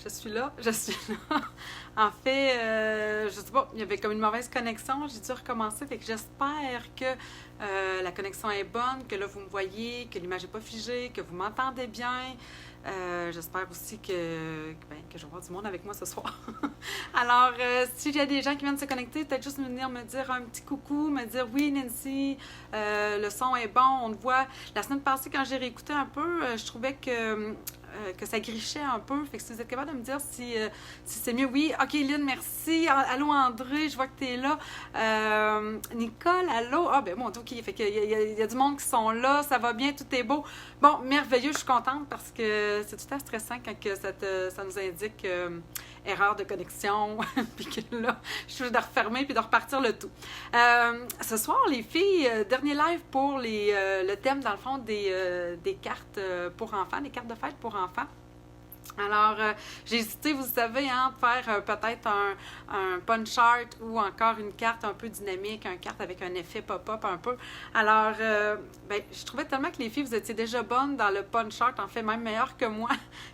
je suis là, je suis là. En fait, je sais pas, il y avait comme une mauvaise connexion, j'ai dû recommencer, fait que j'espère que la connexion est bonne, que là vous me voyez, que l'image n'est pas figée, que vous m'entendez bien. J'espère aussi que je vais avoir du monde avec moi ce soir. Alors, s'il y a des gens qui viennent se connecter, peut-être juste venir me dire un petit coucou, me dire oui, Nancy, le son est bon, on te voit. La semaine passée, quand j'ai réécouté un peu, je trouvais que ça grichait un peu. Fait que si vous êtes capable de me dire si c'est mieux. Oui, OK, Lynn, merci. Allô, André, je vois que tu es là. Nicole, allô. Ah, ben bon, OK. Fait qu'il y a du monde qui sont là. Ça va bien, tout est beau. Bon, merveilleux, je suis contente parce que c'est tout à fait stressant quand ça nous indique erreur de connexion. Puis que là, je suis de refermer puis de repartir le tout. Ce soir, les filles, dernier live pour le thème, dans le fond, des cartes pour enfants, des cartes de fête pour enfants. Alors, j'ai hésité, vous savez, de faire peut-être un punch art ou encore une carte un peu dynamique, une carte avec un effet pop-up un peu. Alors, je trouvais tellement que les filles, vous étiez déjà bonnes dans le punch art, en fait, même meilleures que moi,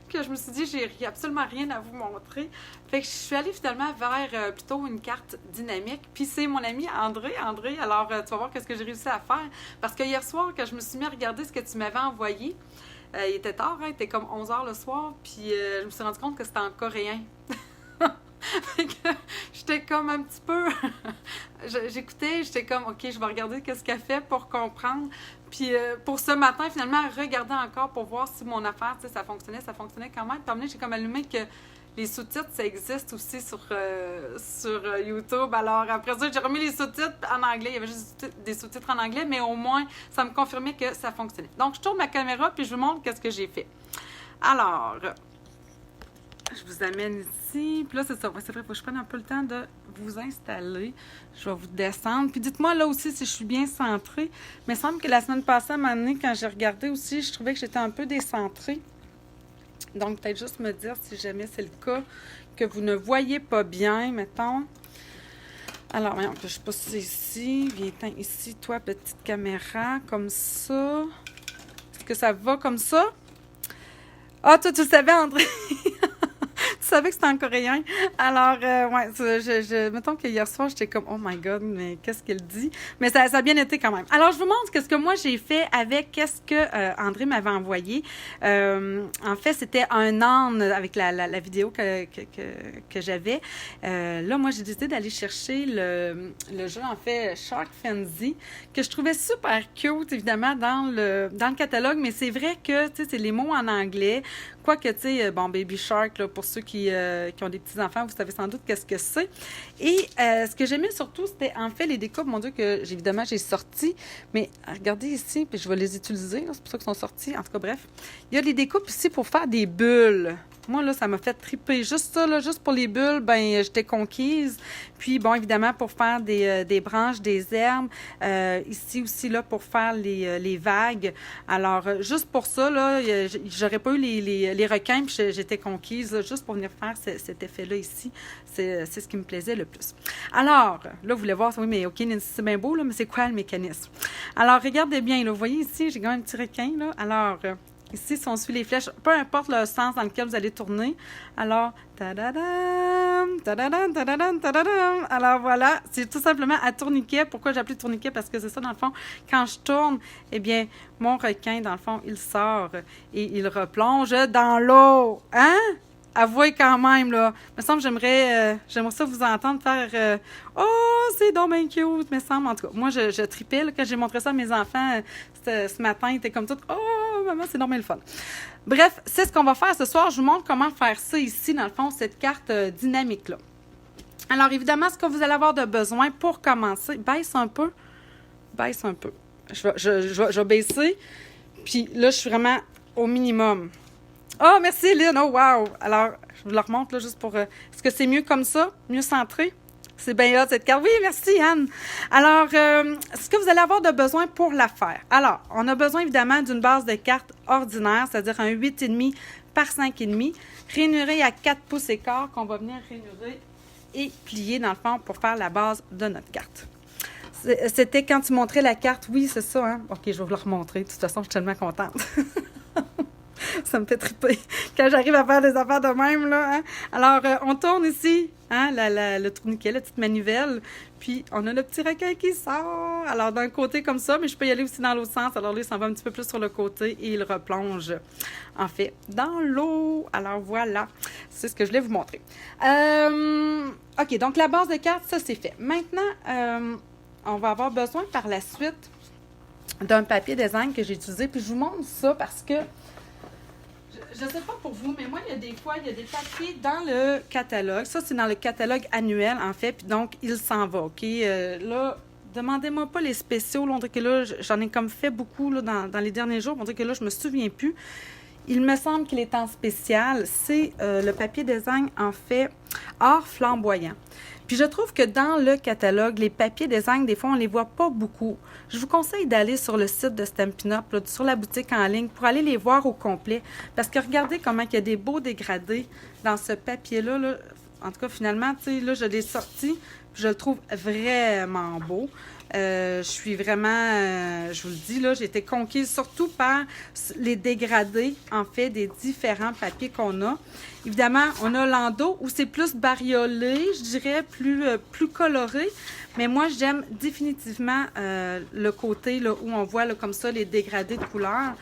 que je me suis dit, j'ai absolument rien à vous montrer. Fait que je suis allée finalement vers plutôt une carte dynamique. Puis c'est mon ami André. André, alors tu vas voir ce que j'ai réussi à faire. Parce que hier soir, quand je me suis mis à regarder ce que tu m'avais envoyé, il était tard, il était comme 11h le soir, puis je me suis rendu compte que c'était en coréen. Fait que j'étais comme un petit peu... J'écoutais, j'étais comme, OK, je vais regarder qu'est-ce qu'elle fait pour comprendre. Puis pour ce matin, finalement, regarder encore pour voir si mon affaire, tu sais, ça fonctionnait quand même. Puis à un moment donné, j'ai comme allumé que les sous-titres, ça existe aussi sur YouTube. Alors, après ça, j'ai remis les sous-titres en anglais. Il y avait juste des sous-titres en anglais, mais au moins, ça me confirmait que ça fonctionnait. Donc, je tourne ma caméra, puis je vous montre qu'est-ce que j'ai fait. Alors, je vous amène ici. Puis là, c'est ça. C'est vrai, il faut que je prenne un peu le temps de vous installer. Je vais vous descendre. Puis dites-moi là aussi si je suis bien centrée. Mais il me semble que la semaine passée, à un moment donné, quand j'ai regardé aussi, je trouvais que j'étais un peu décentrée. Donc, peut-être juste me dire si jamais c'est le cas, que vous ne voyez pas bien, mettons. Alors, voyons, que je passe ici. Viens ici, toi, petite caméra, comme ça. Est-ce que ça va comme ça? Ah, toi, tu le savais, André? Tu savais que c'était en coréen. Alors, mettons que hier soir, j'étais comme, oh my God, mais qu'est-ce qu'il dit? Mais ça a bien été quand même. Alors, je vous montre ce que moi j'ai fait avec qu'est-ce que André m'avait envoyé. En fait, c'était un âne avec la vidéo que j'avais. Là, moi, j'ai décidé d'aller chercher le jeu, en fait, Shark Frenzy, que je trouvais super cute, évidemment, dans le catalogue, mais c'est vrai que, tu sais, c'est les mots en anglais. Quoique, tu sais, bon, Baby Shark, là, pour ceux qui ont des petits-enfants, vous savez sans doute qu'est-ce que c'est. Et ce que j'aimais surtout, c'était en fait les découpes, mon Dieu, que évidemment j'ai sorties. Mais regardez ici, puis je vais les utiliser, là, c'est pour ça qu'ils sont sortis. En tout cas, bref. Il y a les découpes ici pour faire des bulles. Moi, là, ça m'a fait triper. Juste ça, là, juste pour les bulles, ben j'étais conquise. Puis, bon, évidemment, pour faire des branches, des herbes. Ici aussi, là, pour faire les vagues. Alors, juste pour ça, là, j'aurais pas eu les requins, puis j'étais conquise, là, juste pour venir faire cet effet-là ici. C'est ce qui me plaisait le plus. Alors, là, vous voulez voir, oui, mais OK, Nancy, c'est bien beau, là, mais c'est quoi le mécanisme? Alors, regardez bien, là, vous voyez ici, j'ai quand même un petit requin, là. Alors, ici, si on suit les flèches, peu importe le sens dans lequel vous allez tourner. Alors, tadadam, tadadam, tadadam, tadadam. Alors, voilà, c'est tout simplement à tourniquet. Pourquoi j'ai appelé tourniquet? Parce que c'est ça, dans le fond, quand je tourne, eh bien, mon requin, dans le fond, il sort et il replonge dans l'eau. Hein? Avouez quand même, là. Il me semble que j'aimerais ça vous entendre faire oh, c'est donc bien cute, me semble. En tout cas, moi, je tripais, là, quand j'ai montré ça à mes enfants ce matin, ils étaient comme tout oh, maman, c'est donc bien le fun. Bref, c'est ce qu'on va faire ce soir. Je vous montre comment faire ça ici, dans le fond, cette carte dynamique-là. Alors, évidemment, ce que vous allez avoir de besoin pour commencer, baisse un peu. Je vais baisser. Puis là, je suis vraiment au minimum. Oh, merci, Lynn. Oh, wow. Alors, je vous la remonte, là, juste pour... est-ce que c'est mieux comme ça? Mieux centré? C'est bien hot, cette carte. Oui, merci, Anne. Alors, ce que vous allez avoir de besoin pour la faire. Alors, on a besoin, évidemment, d'une base de cartes ordinaire, c'est-à-dire un 8,5 par 5,5, rainuré à 4 pouces et quart, qu'on va venir rainurer et plier, dans le fond, pour faire la base de notre carte. C'était quand tu montrais la carte. Oui, c'est ça, hein? OK, je vais vous la remontrer. De toute façon, je suis tellement contente. Ça me fait triper quand j'arrive à faire des affaires de même, là. Hein? Alors, on tourne ici, hein, le tourniquet, la petite manivelle. Puis, on a le petit requin qui sort. Alors, d'un côté comme ça, mais je peux y aller aussi dans l'autre sens. Alors, lui, il s'en va un petit peu plus sur le côté et il replonge, en fait, dans l'eau. Alors, voilà. C'est ce que je voulais vous montrer. OK, donc la base de cartes, ça, c'est fait. Maintenant, on va avoir besoin par la suite d'un papier design que j'ai utilisé. Puis, je vous montre ça parce que je ne sais pas pour vous, mais moi, il y a des papiers dans le catalogue. Ça, c'est dans le catalogue annuel, en fait. Puis donc, il s'en va, OK? Là, demandez-moi pas les spéciaux. Là, on dirait que là, j'en ai comme fait beaucoup là, dans les derniers jours. On dirait que là, je me souviens plus. Il me semble qu'il est en spécial. C'est le papier design, en fait, or flamboyant. Puis je trouve que dans le catalogue, les papiers design, des fois, on ne les voit pas beaucoup. Je vous conseille d'aller sur le site de Stampin' Up, là, sur la boutique en ligne, pour aller les voir au complet. Parce que regardez comment il y a des beaux dégradés dans ce papier-là. Là. En tout cas, finalement, tu sais, là, je l'ai sorti, puis je le trouve vraiment beau. Je suis vraiment, je vous le dis, là, j'ai été conquise surtout par les dégradés, en fait, des différents papiers qu'on a. Évidemment, on a l'endos où c'est plus bariolé, je dirais, plus coloré. Mais moi, j'aime définitivement le côté là, où on voit là, comme ça les dégradés de couleurs.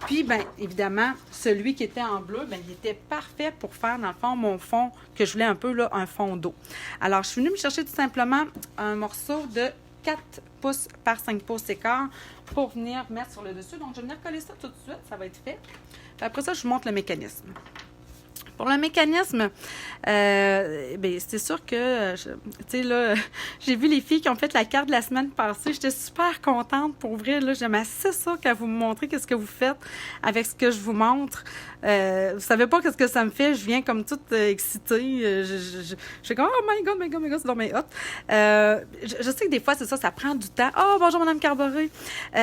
Puis, bien, évidemment, celui qui était en bleu, bien, il était parfait pour faire, dans le fond, mon fond, que je voulais un peu, là, un fond d'eau. Alors, je suis venue me chercher tout simplement un morceau de 4 pouces par 5 pouces écart pour venir mettre sur le dessus. Donc, je vais venir coller ça tout de suite. Ça va être fait. Puis après ça, je vous montre le mécanisme. Pour le mécanisme, bien, c'est sûr que, tu sais, là, j'ai vu les filles qui ont fait la carte de la semaine passée. J'étais super contente pour vrai. Là, j'aime assez ça qu'à vous montrer qu'est-ce que vous faites avec ce que je vous montre. Vous savez pas qu'est-ce que ça me fait. Je viens comme toute excitée. Je fais comme, oh my God, c'est dans mes hot. Je sais que des fois, c'est ça, ça prend du temps. Oh, bonjour, Madame Carboré.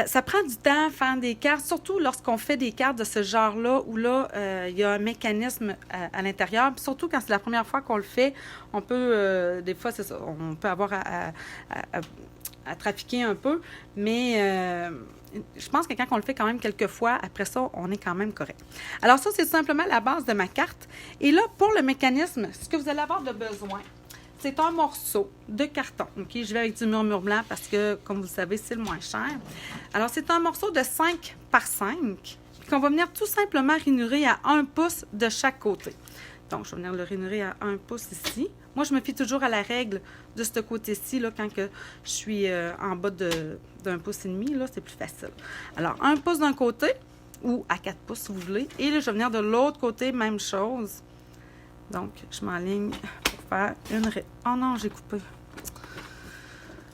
Ça prend du temps faire des cartes, surtout lorsqu'on fait des cartes de ce genre-là, où là, il y a un mécanisme à l'intérieur. Puis surtout quand c'est la première fois qu'on le fait, on peut, des fois, c'est ça, on peut avoir à trafiquer un peu, mais je pense que quand on le fait quand même quelques fois, après ça, on est quand même correct. Alors ça, c'est tout simplement la base de ma carte. Et là, pour le mécanisme, ce que vous allez avoir de besoin, c'est un morceau de carton. OK? Je vais avec du murmure blanc parce que, comme vous le savez, c'est le moins cher. Alors, c'est un morceau de 5 par 5 qu'on va venir tout simplement ranurer à 1 pouce de chaque côté. Donc, je vais venir le ranurer à 1 pouce ici. Moi, je me fie toujours à la règle de ce côté-ci, là, quand que je suis en bas d'un pouce et demi, là, c'est plus facile. Alors, 1 pouce d'un côté, ou à 4 pouces, si vous voulez. Et là, je vais venir de l'autre côté, même chose. Donc, je m'enligne pour faire une... Oh non, j'ai coupé.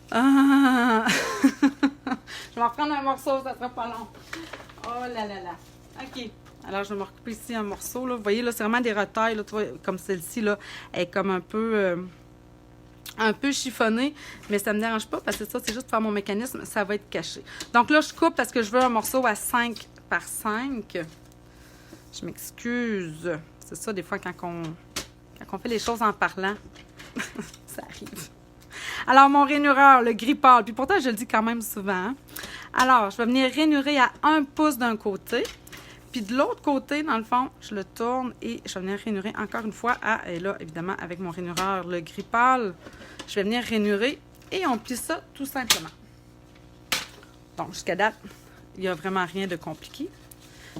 Ah! Je vais en reprendre un morceau, ça sera pas long. Oh là là là. OK. Alors, je vais me recouper ici un morceau. Là. Vous voyez, là, c'est vraiment des retailles, là, comme celle-ci, là, elle est comme un peu chiffonnée, mais ça ne me dérange pas parce que ça, c'est juste pour faire mon mécanisme, ça va être caché. Donc là, je coupe parce que je veux un morceau à 5 par 5. Je m'excuse. C'est ça, des fois, quand on fait les choses en parlant, ça arrive. Alors, mon rainureur, le gris pâle, puis pourtant, je le dis quand même souvent. Hein? Alors, je vais venir rainurer à 1 pouce d'un côté. Puis de l'autre côté, dans le fond, je le tourne et je vais venir rainurer encore une fois et là, évidemment, avec mon rainureur, le gris pâle, je vais venir rainurer et on plie ça tout simplement. Donc, jusqu'à date, il n'y a vraiment rien de compliqué.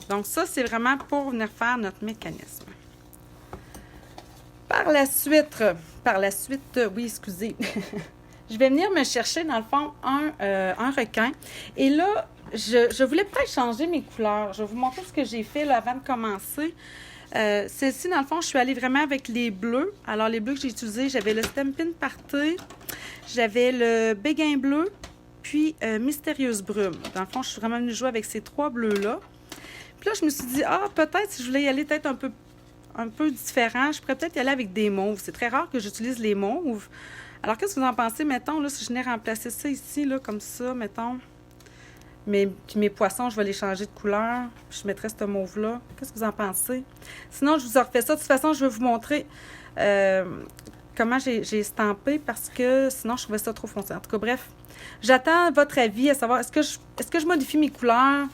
Donc, ça, c'est vraiment pour venir faire notre mécanisme. Par la suite, oui, excusez, je vais venir me chercher, dans le fond, un requin. Et là, je voulais peut-être changer mes couleurs. Je vais vous montrer ce que j'ai fait là, avant de commencer. Celle-ci, dans le fond, je suis allée vraiment avec les bleus. Alors, les bleus que j'ai utilisés, j'avais le Stampin' Party, j'avais le Béguin bleu, puis Mystérieuse brume. Dans le fond, je suis vraiment venue jouer avec ces 3 bleus-là. Puis là, je me suis dit, peut-être si je voulais y aller peut-être un peu différent, je pourrais peut-être y aller avec des mauves. C'est très rare que j'utilise les mauves. Alors, qu'est-ce que vous en pensez, mettons, là, si je venais remplacer ça ici, là, comme ça, mettons, mes poissons, je vais les changer de couleur, puis je mettrais ce mauve-là. Qu'est-ce que vous en pensez? Sinon, je vous en refais ça. De toute façon, je vais vous montrer comment j'ai estampé, parce que sinon, je trouvais ça trop foncé. En tout cas, bref, j'attends votre avis à savoir, est-ce que je modifie mes couleurs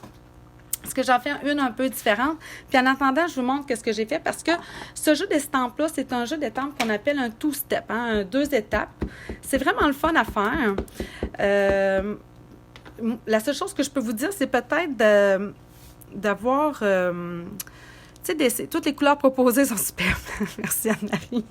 Est-ce que j'en fais une un peu différente? Puis en attendant, je vous montre ce que j'ai fait parce que ce jeu d'estampes-là, c'est un jeu d'estampes qu'on appelle un two-step, hein, 2 étapes. C'est vraiment le fun à faire. La seule chose que je peux vous dire, c'est peut-être d'avoir... tu sais, toutes les couleurs proposées sont superbes. Merci Anne-Marie.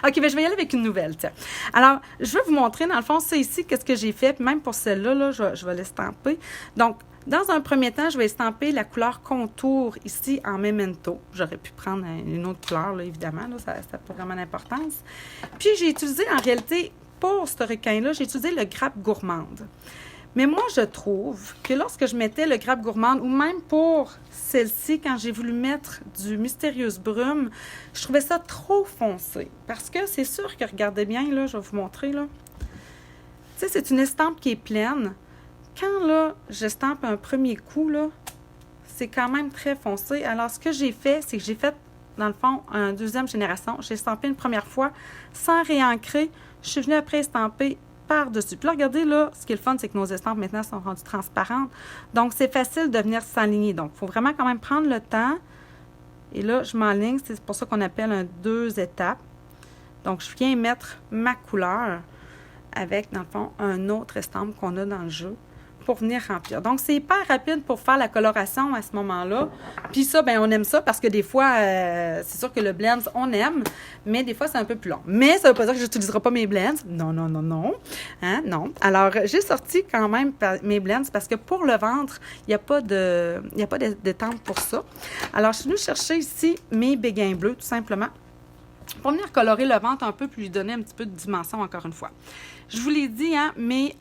OK, bien, je vais y aller avec une nouvelle, tiens. Alors, je vais vous montrer, dans le fond, c'est ici qu'est-ce que j'ai fait. Puis même pour celle-là, là, je vais l'estamper. Donc, dans un premier temps, je vais estamper la couleur contour ici en Memento. J'aurais pu prendre une autre couleur, là, évidemment. Là, ça n'a pas vraiment d'importance. Puis, j'ai utilisé, en réalité, pour ce requin-là, j'ai utilisé le grappe gourmande. Mais moi, je trouve que lorsque je mettais le grappe gourmande, ou même pour celle-ci, quand j'ai voulu mettre du Mystérieuse Brume, je trouvais ça trop foncé. Parce que c'est sûr que, regardez bien, là, je vais vous montrer, là. Tu sais, c'est une estampe qui est pleine. Quand, là, j'estampe un premier coup, là, c'est quand même très foncé. Alors, ce que j'ai fait, c'est que j'ai fait, dans le fond, une deuxième génération. J'ai estampé une première fois sans réancrer. Je suis venue après estamper par-dessus. Puis là, regardez, là, ce qui est le fun, c'est que nos estampes, maintenant, sont rendues transparentes. Donc, c'est facile de venir s'aligner. Donc, il faut vraiment quand même prendre le temps. Et là, je m'enligne. C'est pour ça qu'on appelle un 2 étapes. Donc, je viens mettre ma couleur avec, dans le fond, un autre estampe qu'on a dans le jeu pour venir remplir. Donc, c'est hyper rapide pour faire la coloration à ce moment-là. Puis ça, bien, on aime ça parce que des fois, c'est sûr que le blend, on aime, mais des fois, c'est un peu plus long. Mais ça ne veut pas dire que je n'utiliserai pas mes blends. Non, non, non, non. Hein? Non. Alors, j'ai sorti quand même mes blends parce que pour le ventre, il n'y a pas d'étampe pour ça. Alors, je suis venue chercher ici mes béguins bleus, tout simplement, pour venir colorer le ventre un peu, puis lui donner un petit peu de dimension, encore une fois. Je vous l'ai dit, hein, mais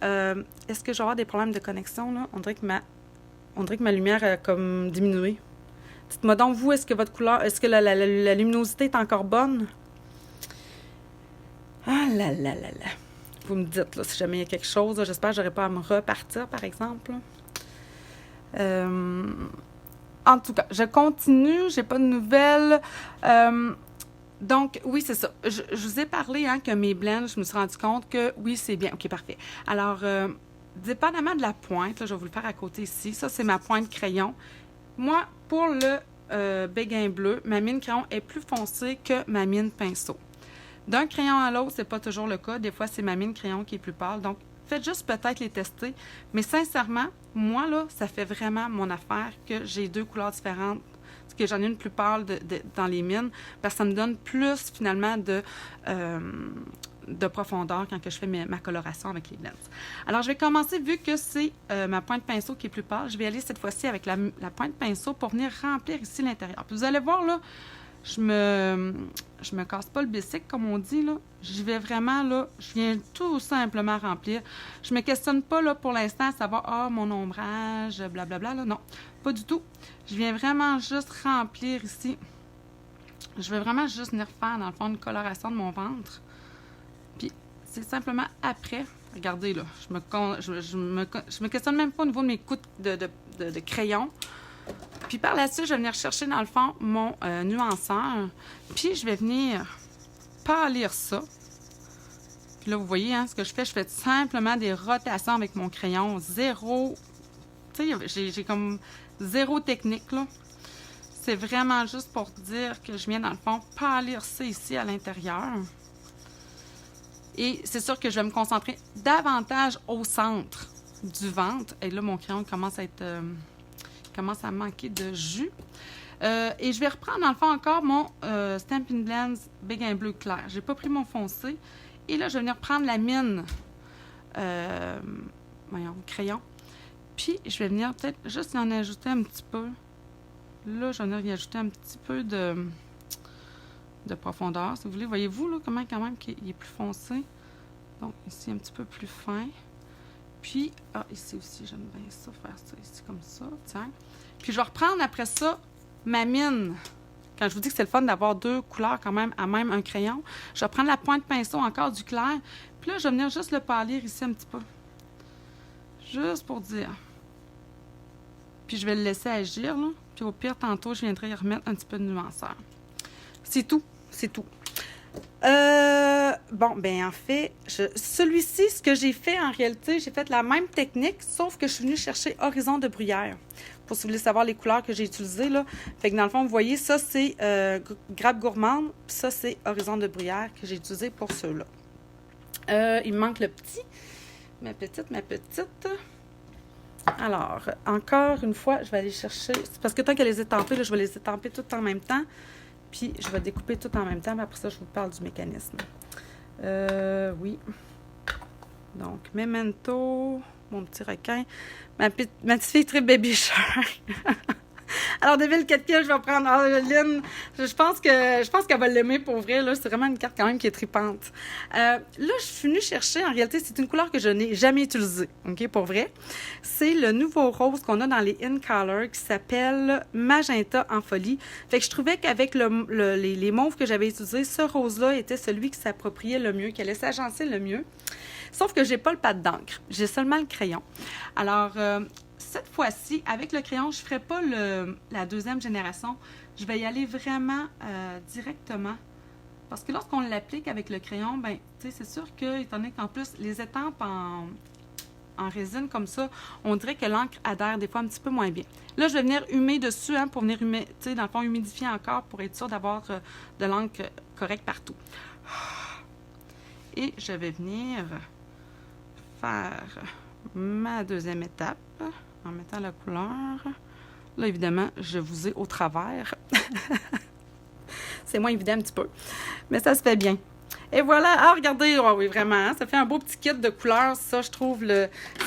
est-ce que je vais avoir des problèmes de connexion, là? On dirait que ma lumière a comme diminué. Dites-moi donc, vous, est-ce que votre couleur, est-ce que la luminosité est encore bonne? Ah là là là là. Vous me dites, là, si jamais il y a quelque chose, j'espère que je n'aurai pas à me repartir, par exemple. En tout cas, je continue, j'ai pas de nouvelles. Donc, oui, c'est ça. Je vous ai parlé hein, que mes blends, je me suis rendu compte que oui, c'est bien. OK, parfait. Alors, dépendamment de la pointe, là, je vais vous le faire à côté ici. Ça, c'est ma pointe crayon. Moi, pour le béguin bleu, ma mine crayon est plus foncée que ma mine pinceau. D'un crayon à l'autre, c'est pas toujours le cas. Des fois, c'est ma mine crayon qui est plus pâle. Donc, faites juste peut-être les tester. Mais sincèrement, moi, là, ça fait vraiment mon affaire que j'ai 2 couleurs différentes. Que j'en ai une plus pâle dans les mines, parce que ça me donne plus, finalement, de profondeur quand que je fais ma coloration avec les blends. Alors, je vais commencer, vu que c'est ma pointe pinceau qui est plus pâle, je vais aller cette fois-ci avec la pointe pinceau pour venir remplir ici l'intérieur. Puis vous allez voir, là, je me casse pas le bicycle, comme on dit, là. J'y vais vraiment, là, je viens tout simplement remplir. Je me questionne pas, là, pour l'instant, à savoir, mon ombrage, blablabla, là, non, pas du tout. Je viens vraiment juste remplir ici. Je vais vraiment juste venir faire, dans le fond, une coloration de mon ventre. Puis, c'est simplement après, regardez, là, je me questionne même pas au niveau de mes coups de crayon. Puis par la suite, je vais venir chercher, dans le fond, mon nuanceur. Puis je vais venir pâlir ça. Puis là, vous voyez, hein, ce que je fais simplement des rotations avec mon crayon. Zéro, tu sais, j'ai comme zéro technique, là. C'est vraiment juste pour dire que je viens, dans le fond, pâlir ça ici à l'intérieur. Et c'est sûr que je vais me concentrer davantage au centre du ventre. Et là, mon crayon commence à manquer de jus. Et je vais reprendre, dans le fond, encore mon Stampin' Blends béguin bleu clair. J'ai pas pris mon foncé. Et là, je vais venir prendre la mine crayon. Puis, je vais venir peut-être juste en ajouter un petit peu. Là, je vais venir y ajouter un petit peu de profondeur, si vous voulez. Voyez-vous, là, comment quand même il est plus foncé. Donc, ici, un petit peu plus fin. Puis, ici aussi, j'aime bien ça, faire ça ici comme ça, tiens. Puis, je vais reprendre après ça ma mine. Quand je vous dis que c'est le fun d'avoir 2 couleurs quand même à même un crayon, je vais prendre la pointe pinceau encore du clair. Puis là, je vais venir juste le pâlir ici un petit peu. Juste pour dire. Puis, je vais le laisser agir, là. Puis, au pire, tantôt, je viendrai y remettre un petit peu de nuanceur. C'est tout. C'est tout. Bon, ben en fait, celui-ci, ce que j'ai fait en réalité, j'ai fait la même technique, sauf que je suis venue chercher Horizon de bruyère pour si vous voulez savoir les couleurs que j'ai utilisées, là. Fait que dans le fond, vous voyez, ça, c'est Grappe Gourmande, puis ça, c'est Horizon de Bruyère que j'ai utilisé pour ceux-là. Il me manque le petit. Ma petite. Alors, encore une fois, je vais aller chercher... C'est parce que tant qu'elle les étamper, là, je vais les étamper tout en même temps. Puis, je vais découper tout en même temps. Mais après ça, je vous parle du mécanisme. Oui. Donc, Memento, mon petit requin. Ma petite fille très baby shark. Alors, Devil 4 kills, je vais prendre Lynn. Je pense qu'elle va l'aimer pour vrai. Là, c'est vraiment une carte quand même qui est tripante. Là, je suis venue chercher. En réalité, c'est une couleur que je n'ai jamais utilisée. OK, pour vrai. C'est le nouveau rose qu'on a dans les In Color qui s'appelle Magenta en folie. Fait que je trouvais qu'avec les mauves que j'avais utilisés, ce rose-là était celui qui s'appropriait le mieux, qui allait s'agencer le mieux. Sauf que j'ai pas le pad d'encre. J'ai seulement le crayon. Alors, cette fois-ci, avec le crayon, je ne ferai pas la deuxième génération. Je vais y aller vraiment directement. Parce que lorsqu'on l'applique avec le crayon, ben, tu sais, c'est sûr que, étant donné qu'en plus, les étampes en résine comme ça, on dirait que l'encre adhère des fois un petit peu moins bien. Là, je vais venir humer dessus, hein, pour venir tu sais, dans le fond, humidifier encore pour être sûr d'avoir de l'encre correcte partout. Et je vais venir faire ma deuxième étape en mettant la couleur. Là, évidemment, je vous ai au travers. C'est moins évident un petit peu, mais ça se fait bien. Et voilà, ah, regardez, oh oui, vraiment, hein, ça fait un beau petit kit de couleurs. Ça, je trouve,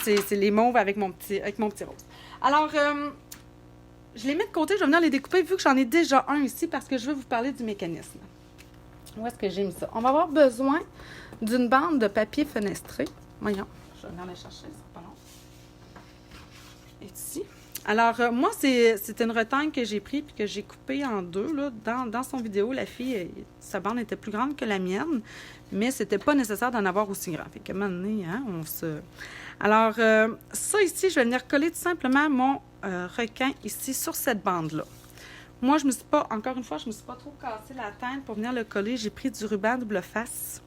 c'est les mauves avec mon petit rose. Alors, je les mets de côté, je vais venir les découper vu que j'en ai déjà un ici parce que je veux vous parler du mécanisme. Où est-ce que j'ai mis ça? On va avoir besoin d'une bande de papier fenestré. Voyons, je vais venir la chercher, c'est pas long. Et ici. Alors, moi, c'est une retagne que j'ai pris et que j'ai coupée en deux. Là. Dans son vidéo, la fille, sa bande était plus grande que la mienne, mais c'était pas nécessaire d'en avoir aussi grand. Fait qu'à un moment donné, hein, on se... Alors, ça ici, je vais venir coller tout simplement mon requin ici sur cette bande-là. Moi, je me suis pas, encore une fois, je me suis pas trop cassé la tête pour venir le coller. J'ai pris du ruban double face.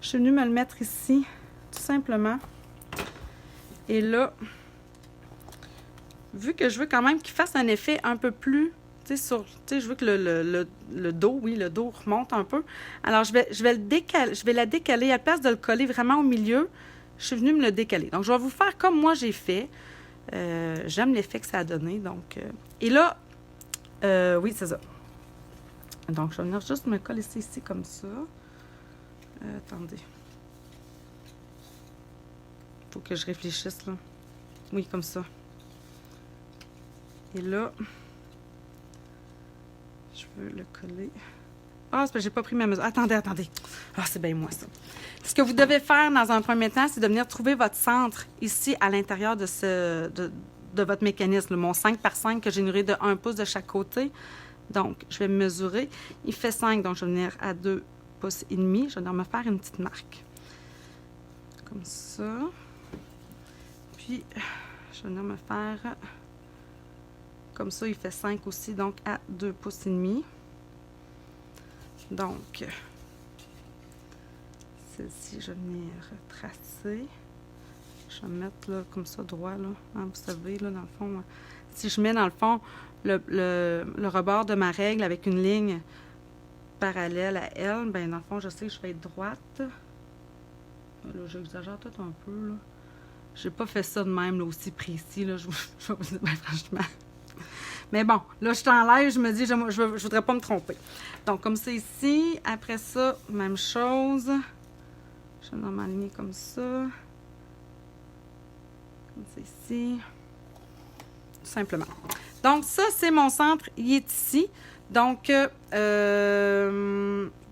Je suis venue me le mettre ici, tout simplement. Et là... Vu que je veux quand même qu'il fasse un effet un peu plus, tu sais, je veux que le dos, oui, le dos remonte un peu. Alors, je vais le décaler, je vais la décaler. À la place de le coller vraiment au milieu, je suis venue me le décaler. Donc, je vais vous faire comme moi j'ai fait. J'aime l'effet que ça a donné. Donc, et là, oui, c'est ça. Donc, je vais venir juste me coller ça ici comme ça. Attendez. Faut que je réfléchisse, là. Oui, comme ça. Et là, je veux le coller. Ah, c'est parce que j'ai pas pris ma mesure. Attendez. Ah, c'est bien moi, ça. Ce que vous devez faire dans un premier temps, c'est de venir trouver votre centre ici à l'intérieur de votre mécanisme. Mon 5x5 que j'ai nourri de 1 pouce de chaque côté. Donc, je vais me mesurer. Il fait 5, donc je vais venir à 2 pouces et demi. Je vais venir me faire une petite marque. Comme ça. Puis, je vais venir me faire... Comme ça, il fait 5 aussi, donc à 2 pouces et demi. Donc, celle-ci, je vais venir tracer. Je vais mettre là, comme ça, droit, là. Hein, vous savez, là, dans le fond, si je mets, dans le fond, le rebord de ma règle avec une ligne parallèle à elle, ben dans le fond, je sais que je vais être droite. Là, j'exagère tout un peu, là. J'ai pas fait ça de même, là, aussi précis, là, je vais vous dire, ben, franchement... Mais bon, là, je t'enlève, je me dis, je voudrais pas me tromper. Donc, comme ça ici. Après ça, même chose. Je vais m'aligner comme ça. Comme ça ici. Tout simplement. Donc, ça, c'est mon centre. Il est ici. Donc,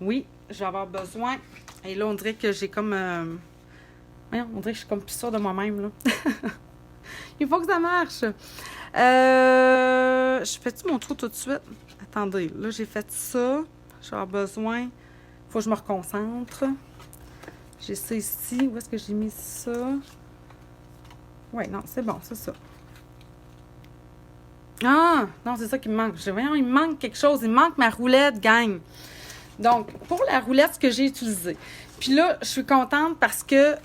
oui, je vais avoir besoin. Et là, on dirait que j'ai comme... Voyons, on dirait que je suis comme plus sûre de moi-même, là. Il faut que ça marche. Je fais-tu mon trou tout de suite? Attendez, là, j'ai fait ça. Je vais avoir besoin. Il faut que je me reconcentre. J'ai ça ici. Où est-ce que j'ai mis ça? Oui, non, c'est bon, c'est ça. Ah! Non, c'est ça qui me manque. Voyons, il me manque quelque chose. Il me manque ma roulette, gang. Donc, pour la roulette, ce que j'ai utilisé, Puis là, je suis contente parce que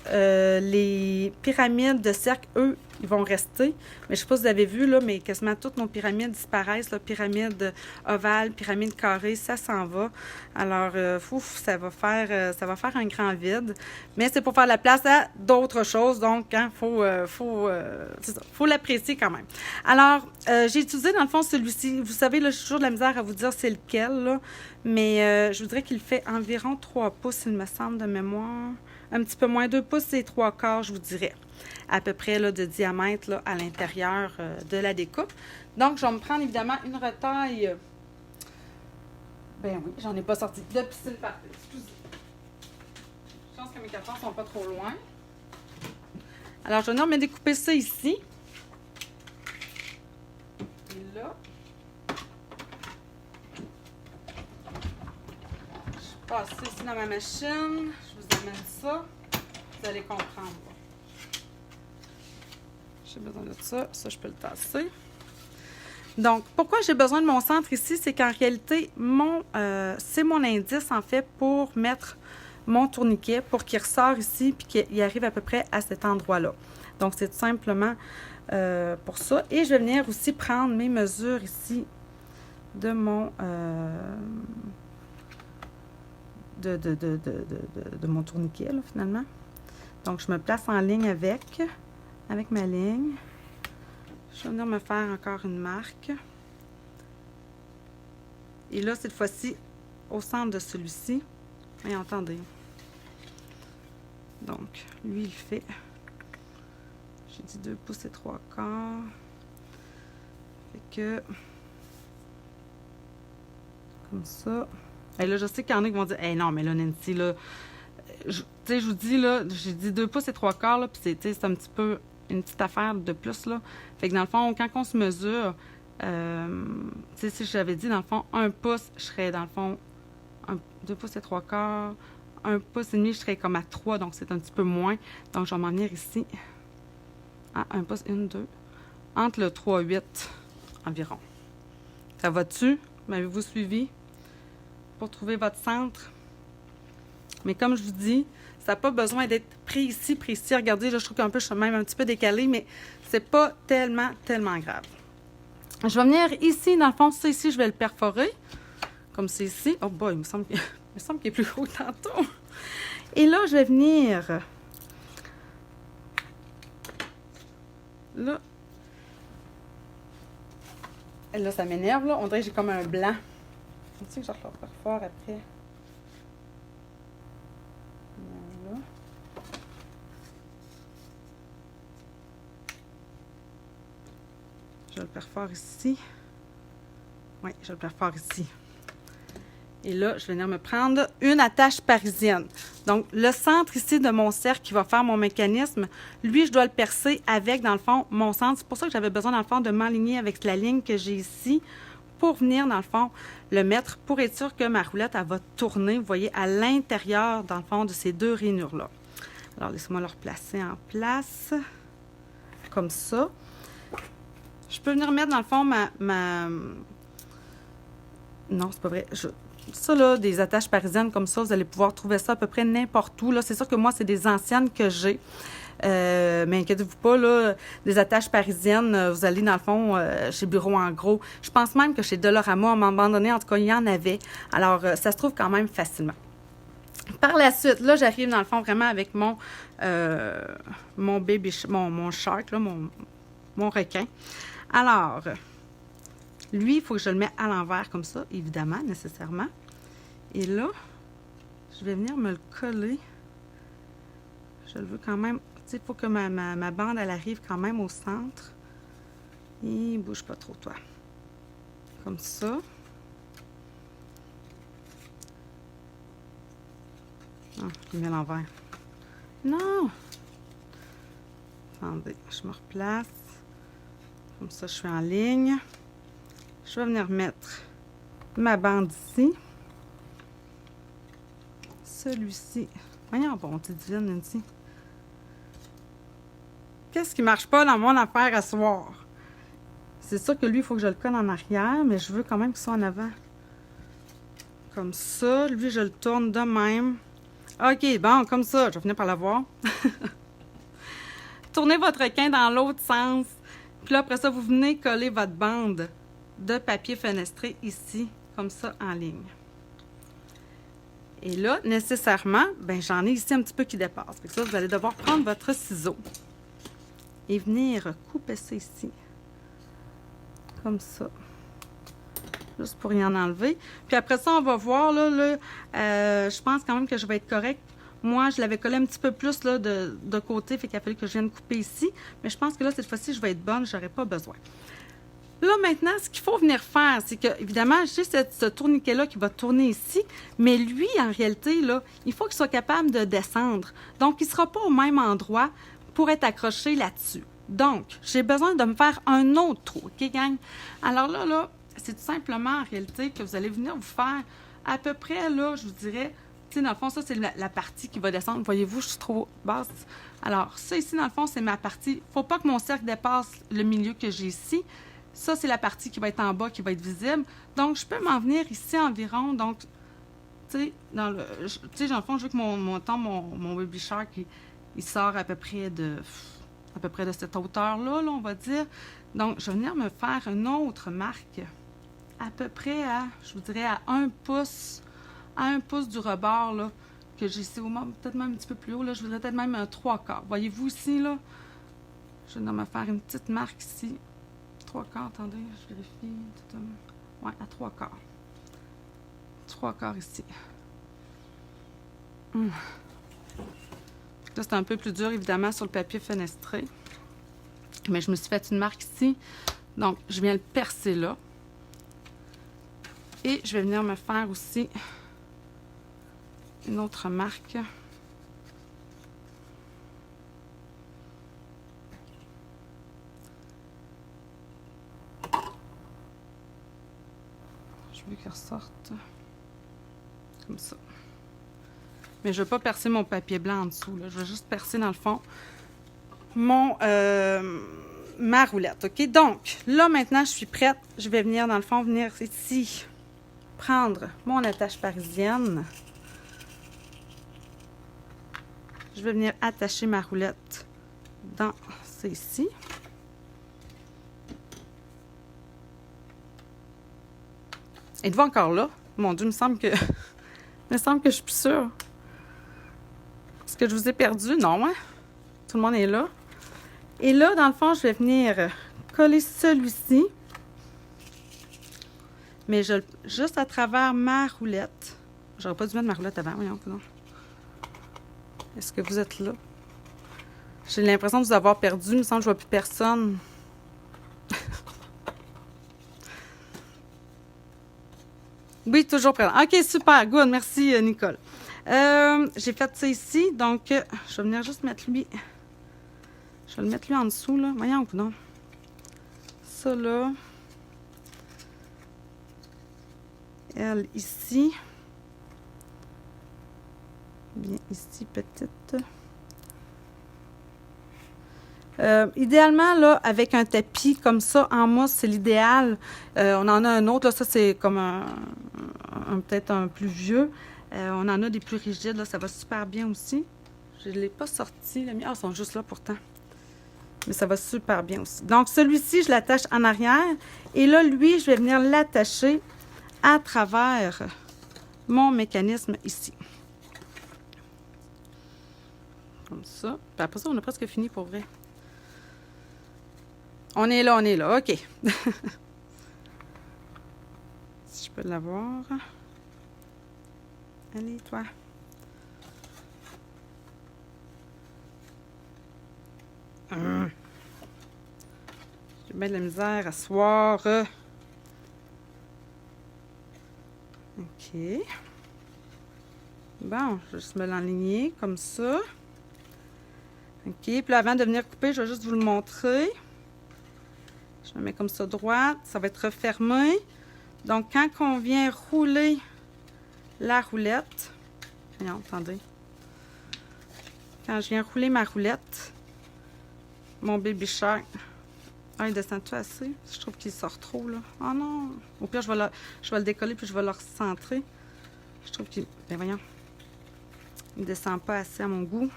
les pyramides de cercle, eux, ils vont rester. Mais je ne sais pas si vous avez vu, là, mais quasiment toutes nos pyramides disparaissent. Là, pyramide ovale, pyramide carrée, ça s'en va. Alors, ça va faire un grand vide. Mais c'est pour faire la place à d'autres choses. Donc, hein, faut l'apprécier quand même. Alors, j'ai utilisé dans le fond celui-ci. Vous savez, là, j'ai toujours de la misère à vous dire c'est lequel, là. Mais je voudrais qu'il fait environ 3 pouces, il me semble, de mémoire. Un petit peu moins, 2 pouces et 3/4, je vous dirais. À peu près là, de diamètre là, à l'intérieur de la découpe. Donc, je vais me prendre évidemment une retaille. Ben oui, j'en ai pas sorti de piscine partout. Excusez. Je pense que mes cartons sont pas trop loin. Alors, je vais venir me découper ça ici. Et là, je passe ça ici dans ma machine. Je vous amène ça. Vous allez comprendre. J'ai besoin de ça. Ça, je peux le tasser. Donc, pourquoi j'ai besoin de mon centre ici? C'est qu'en réalité, c'est mon indice, en fait, pour mettre mon tourniquet, pour qu'il ressort ici, puis qu'il arrive à peu près à cet endroit-là. Donc, c'est tout simplement pour ça. Et je vais venir aussi prendre mes mesures ici de mon... de mon tourniquet, là, finalement. Donc, je me place en ligne avec ma ligne. Je vais venir me faire encore une marque. Et là, cette fois-ci, au centre de celui-ci. Et entendez. Donc, lui, il fait... J'ai dit 2 pouces et 3/4. Fait que... Comme ça. Et là, je sais qu'il y en a qui vont dire, hey, non, mais là, Nancy, là... Tu sais, je vous dis, là, j'ai dit 2 pouces et 3/4, là, puis c'est un petit peu... une petite affaire de plus, là. Fait que dans le fond, quand on se mesure, tu sais, si j'avais dit, dans le fond, 1 pouce, je serais, dans le fond, 2 pouces et 3/4, 1 pouce et demi, je serais comme à 3, donc c'est un petit peu moins. Donc, je vais m'en venir ici à 1 pouce, 1, 2, entre le 3,8 environ. Ça va-tu? M'avez-vous suivi? Pour trouver votre centre? Mais comme je vous dis, ça n'a pas besoin d'être précis. Regardez, là, je trouve qu'un peu, je suis même un petit peu décalée, mais c'est pas tellement grave. Je vais venir ici, dans le fond, ça ici, je vais le perforer. Comme c'est ici. Oh boy, il me semble qu'il est plus gros que tantôt. Et là, je vais venir... Là, ça m'énerve, là. On dirait que j'ai comme un blanc. Tu sais que je vais le perfore après. Je le perfore ici. Oui, je le perfore ici. Et là, je vais venir me prendre une attache parisienne. Donc, le centre ici de mon cercle qui va faire mon mécanisme, lui, je dois le percer avec, dans le fond, mon centre. C'est pour ça que j'avais besoin, dans le fond, de m'aligner avec la ligne que j'ai ici pour venir, dans le fond, le mettre pour être sûr que ma roulette, elle va tourner, vous voyez, à l'intérieur, dans le fond, de ces 2 rainures-là. Alors, laissez-moi le replacer en place, comme ça. Je peux venir mettre, dans le fond, Non, c'est pas vrai. Ça, là, des attaches parisiennes comme ça, vous allez pouvoir trouver ça à peu près n'importe où. Là, c'est sûr que moi, c'est des anciennes que j'ai. Mais inquiétez-vous pas, là, des attaches parisiennes, vous allez, dans le fond, chez Bureau en Gros. Je pense même que chez Dollarama, à un moment donné, en tout cas, il y en avait. Alors, ça se trouve quand même facilement. Par la suite, là, j'arrive, dans le fond, vraiment avec mon shark, là, mon requin. Alors, lui, il faut que je le mette à l'envers comme ça, évidemment, nécessairement. Et là, je vais venir me le coller. Je le veux quand même... Tu sais, il faut que ma bande, elle arrive quand même au centre. Et bouge pas trop, toi. Comme ça. Ah, je le mets à l'envers. Non! Attendez, je me replace. Comme ça, je suis en ligne. Je vais venir mettre ma bande ici. Celui-ci. Voyons, bon, tu divine, Nancy. Qu'est-ce qui marche pas dans mon affaire à soir? C'est sûr que lui, il faut que je le colle en arrière, mais je veux quand même qu'il soit en avant. Comme ça. Lui, je le tourne de même. OK, bon, comme ça, je vais finir par l'avoir. Tournez votre requin dans l'autre sens. Puis là, après ça, vous venez coller votre bande de papier fenestré ici, comme ça, en ligne. Et là, nécessairement, ben j'en ai ici un petit peu qui dépasse. Fait que ça, vous allez devoir prendre votre ciseau et venir couper ça ici. Comme ça. Juste pour y en enlever. Puis après ça, on va voir, là, je pense quand même que je vais être correcte. Moi, je l'avais collé un petit peu plus là, de côté, fait qu'il a fallu que je vienne couper ici. Mais je pense que là, cette fois-ci, je vais être bonne, je n'aurai pas besoin. Là, maintenant, ce qu'il faut venir faire, c'est que, évidemment, j'ai ce tourniquet-là qui va tourner ici, mais lui, en réalité, là, il faut qu'il soit capable de descendre. Donc, il ne sera pas au même endroit pour être accroché là-dessus. Donc, j'ai besoin de me faire un autre trou, OK, gang? Alors là, c'est tout simplement, en réalité, que vous allez venir vous faire à peu près, là, je vous dirais, tu sais, dans le fond, ça, c'est la partie qui va descendre. Voyez-vous, je suis trop basse. Alors, ça ici, dans le fond, c'est ma partie. Il ne faut pas que mon cercle dépasse le milieu que j'ai ici. Ça, c'est la partie qui va être en bas, qui va être visible. Donc, je peux m'en venir ici environ. Donc, tu sais, dans le fond, je veux que mon baby shark, il sort à peu près de cette hauteur-là, là, on va dire. Donc, je vais venir me faire une autre marque à peu près à, je vous dirais, à 1 pouce du rebord, là, que j'ai ici, peut-être même un petit peu plus haut, là, je voudrais peut-être même un 3/4. Voyez-vous ici, là? Je vais me faire une petite marque ici. 3/4, attendez, je vérifie. Ouais, à 3/4. 3/4 ici. Là, c'est un peu plus dur, évidemment, sur le papier fenestré. Mais je me suis fait une marque ici. Donc, je viens le percer là. Et je vais venir me faire aussi une autre marque. Je veux qu'elle ressorte comme ça. Mais je ne vais pas percer mon papier blanc en dessous, là. Je vais juste percer dans le fond ma roulette. OK? Donc, là, maintenant, je suis prête. Je vais venir, dans le fond, venir ici, prendre mon attache parisienne. Je vais venir attacher ma roulette dans ici. Êtes-vous encore là? Mon Dieu, il me semble que je suis plus sûre. Est-ce que je vous ai perdu? Non, hein? Tout le monde est là. Et là, dans le fond, je vais venir coller celui-ci. Mais juste à travers ma roulette. J'aurais pas dû mettre ma roulette avant, voyons. Est-ce que vous êtes là? J'ai l'impression de vous avoir perdu. Il me semble que je ne vois plus personne. Oui, toujours présent. OK, super. Good. Merci, Nicole. J'ai fait ça ici. Donc, je vais venir juste mettre lui. Je vais le mettre lui en dessous, là. Voyons, non. Ça, là. Elle, ici. Bien, ici, petite. Idéalement, là, avec un tapis comme ça, en mousse, c'est l'idéal. On en a un autre, là, ça, c'est comme peut-être un plus vieux. On en a des plus rigides, là, ça va super bien aussi. Je ne l'ai pas sorti. Ah, ils sont juste là pourtant. Mais ça va super bien aussi. Donc, celui-ci, je l'attache en arrière. Et là, lui, je vais venir l'attacher à travers mon mécanisme ici. Comme ça. Puis après ça, on a presque fini pour vrai. On est là, OK. Si je peux l'avoir. Allez, toi. J'ai bien de la misère à soir. OK. Bon, je vais juste me l'enligner comme ça. OK. Puis là, avant de venir couper, je vais juste vous le montrer. Je le mets comme ça droite. Ça va être refermé. Donc, quand on vient rouler la roulette... Voyons, attendez. Quand je viens rouler ma roulette, mon baby shark... Ah, il descend-tu assez? Je trouve qu'il sort trop, là. Oh non! Au pire, je vais le décoller puis je vais le recentrer. Je trouve qu'il... Ben voyons. Il ne descend pas assez à mon goût.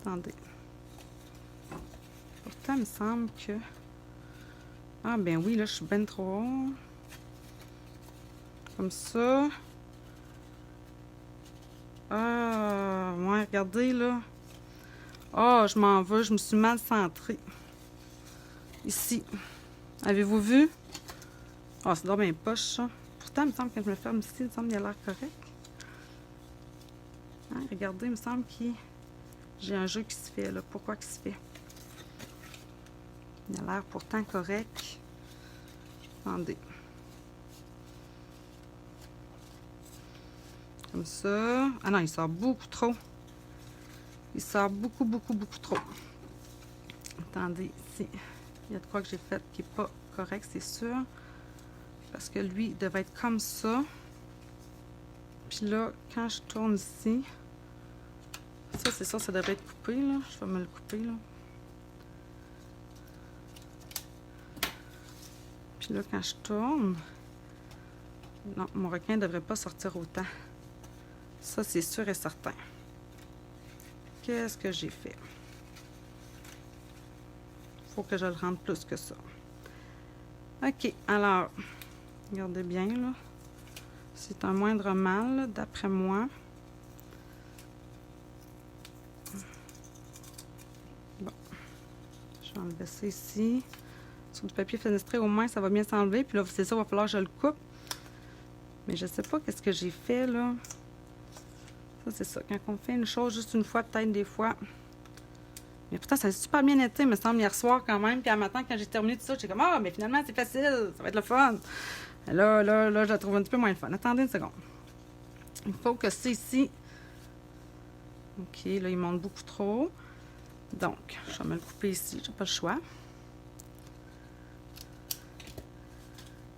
Attendez. Pourtant, il me semble que... Ah, ben oui, là, je suis ben trop haut. Comme ça. Ah, ouais, regardez, là. Ah, je m'en vais, je me suis mal centrée. Ici. Avez-vous vu? Ah, c'est dans mes poches, ça. Pourtant, il me semble que je me ferme ici, il me semble qu'il a l'air correct. Hein, regardez, il me semble que j'ai un jeu qui se fait, là. Pourquoi qu'il se fait? Il a l'air pourtant correct. Attendez. Comme ça. Ah non, il sort beaucoup trop. Il sort beaucoup trop. Attendez, ici. Il y a de quoi que j'ai fait qui n'est pas correct, c'est sûr. Parce que lui, il devait être comme ça. Puis là, quand je tourne ici, ça, c'est ça, ça devrait être coupé, là. Je vais me le couper, là. Puis là, quand je tourne, non, mon requin ne devrait pas sortir autant. Ça, c'est sûr et certain. Qu'est-ce que j'ai fait? Il faut que je le rende plus que ça. OK, alors, regardez bien, là. C'est un moindre mal, d'après moi. Bon. Je vais enlever ça ici. Sur du papier fenestré, au moins, ça va bien s'enlever. Puis là, c'est ça, il va falloir que je le coupe. Mais je sais pas qu'est-ce que j'ai fait, là. Ça, c'est ça. Quand on fait une chose juste une fois, peut-être des fois. Mais pourtant, ça a super bien été, me semble, hier soir quand même. Puis à matin, quand j'ai terminé tout ça, j'étais comme, ah, mais finalement, c'est facile. Ça va être le fun. Là, je la trouve un petit peu moins fun. Attendez une seconde. Il faut que c'est ici. OK, là, il monte beaucoup trop. Donc, je vais me le couper ici. J'ai pas le choix.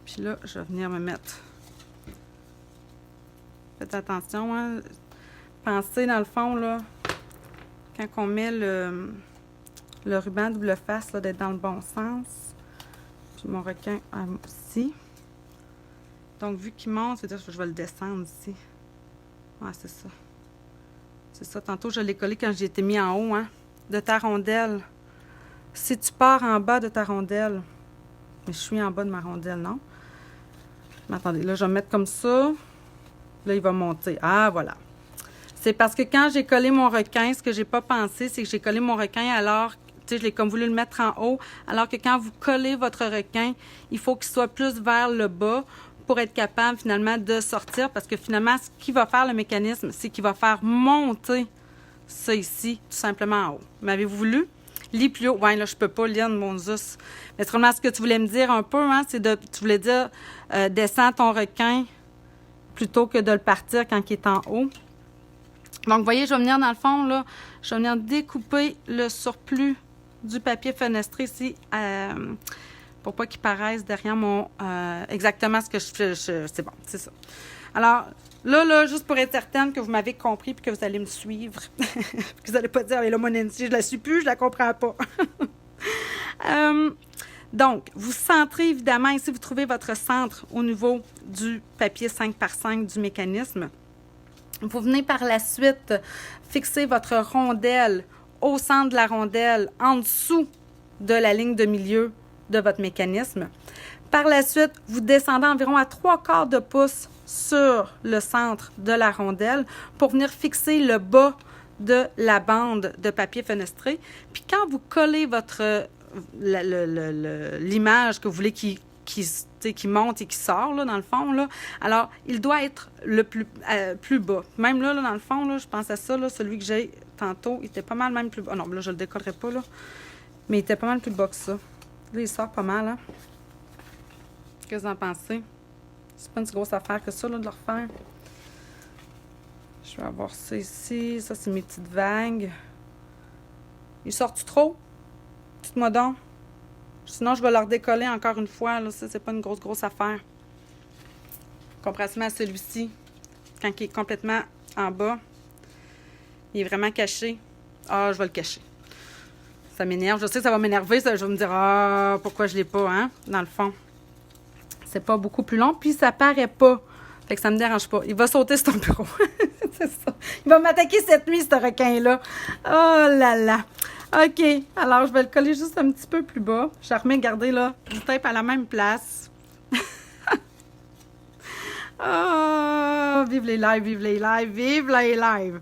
Puis là, je vais venir me mettre. Faites attention, hein. Pensez, dans le fond, là, quand on met le ruban double face, là, d'être dans le bon sens. Puis mon requin ici. Donc, vu qu'il monte, c'est-à-dire que je vais le descendre ici. Ouais, c'est ça. C'est ça. Tantôt, je l'ai collé quand j'ai été mis en haut, hein, de ta rondelle. Si tu pars en bas de ta rondelle, mais je suis en bas de ma rondelle, non? Mais attendez, là, je vais me mettre comme ça. Là, il va monter. Ah, voilà. C'est parce que quand j'ai collé mon requin, ce que j'ai pas pensé, c'est que j'ai collé mon requin alors, tu sais, je l'ai comme voulu le mettre en haut, alors que quand vous collez votre requin, il faut qu'il soit plus vers le bas pour être capable finalement de sortir, parce que finalement, ce qui va faire le mécanisme, c'est qu'il va faire monter ça ici, tout simplement en haut. M'avez-vous voulu? Lis plus haut. Ouais, là, je peux pas lire de mon Zeus. Mais vraiment, ce que tu voulais me dire un peu, hein, c'est de, tu voulais dire, descends ton requin plutôt que de le partir quand il est en haut. Donc, vous voyez, je vais venir dans le fond, là, je vais venir découper le surplus du papier fenestré ici, pour pas qu'il paraisse derrière mon... exactement ce que je fais. C'est bon, c'est ça. Alors, là, juste pour être certaine que vous m'avez compris puis que vous allez me suivre, que vous n'allez pas dire, là, mon Nancy, je la suis plus, je la comprends pas. Donc, vous centrez évidemment, ici, vous trouvez votre centre au niveau du papier 5x5 du mécanisme. Vous venez par la suite fixer votre rondelle au centre de la rondelle, en dessous de la ligne de milieu de votre mécanisme. Par la suite, vous descendez environ à 3/4 de pouce sur le centre de la rondelle pour venir fixer le bas de la bande de papier fenestré. Puis quand vous collez votre l'image que vous voulez qui monte et qui sort, là, dans le fond, là, alors, il doit être le plus bas. Même là, dans le fond, là, je pense à ça, là, celui que j'ai tantôt, il était pas mal même plus bas. Oh non, là, je le décollerai pas, là. Mais il était pas mal plus bas que ça. Là, il sort pas mal, hein. Qu'est-ce que vous en pensez? C'est pas une si grosse affaire que ça, là, de le refaire. Je vais avoir ça ici. Ça, c'est mes petites vagues. Il sort-tu trop? Dites-moi donc. Sinon, je vais leur décoller encore une fois. Là, ça, c'est pas une grosse affaire. Comparativement à celui-ci, quand il est complètement en bas, il est vraiment caché. Ah, je vais le cacher. Ça m'énerve. Je sais que ça va m'énerver. Je vais me dire, ah, pourquoi je l'ai pas, hein, dans le fond. C'est pas beaucoup plus long, puis ça paraît pas. Fait que ça me dérange pas. Il va sauter sur ton bureau. C'est ça. Il va m'attaquer cette nuit, ce requin-là. Oh là là. OK. Alors, je vais le coller juste un petit peu plus bas. Je remets, regardez là, du tape à la même place. Oh, vive les lives, vive les lives, vive les lives.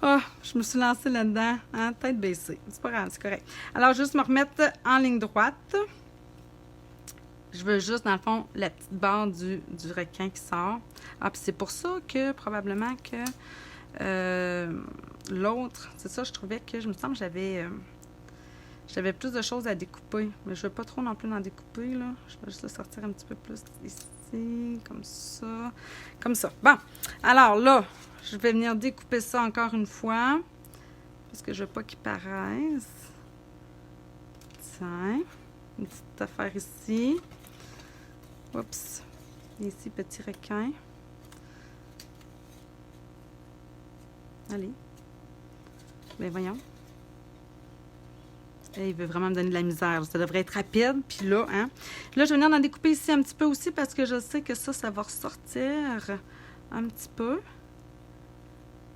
Oh, je me suis lancée là-dedans, hein, tête baissée. C'est pas grave, c'est correct. Alors, juste me remettre en ligne droite. Je veux juste, dans le fond, la petite barre du requin qui sort. Ah, puis c'est pour ça que, probablement, que l'autre, c'est ça, je trouvais que, je me semble que j'avais plus de choses à découper. Mais je ne veux pas trop non plus en découper, là. Je vais juste le sortir un petit peu plus ici, comme ça. Comme ça. Bon, alors là, je vais venir découper ça encore une fois. Parce que je ne veux pas qu'il paraisse. Tiens, une petite affaire ici. Oups. Ici, petit requin. Allez. Ben voyons. Et il veut vraiment me donner de la misère. Ça devrait être rapide. Puis là, hein. Là, je vais venir en découper ici un petit peu aussi parce que je sais que ça va ressortir un petit peu.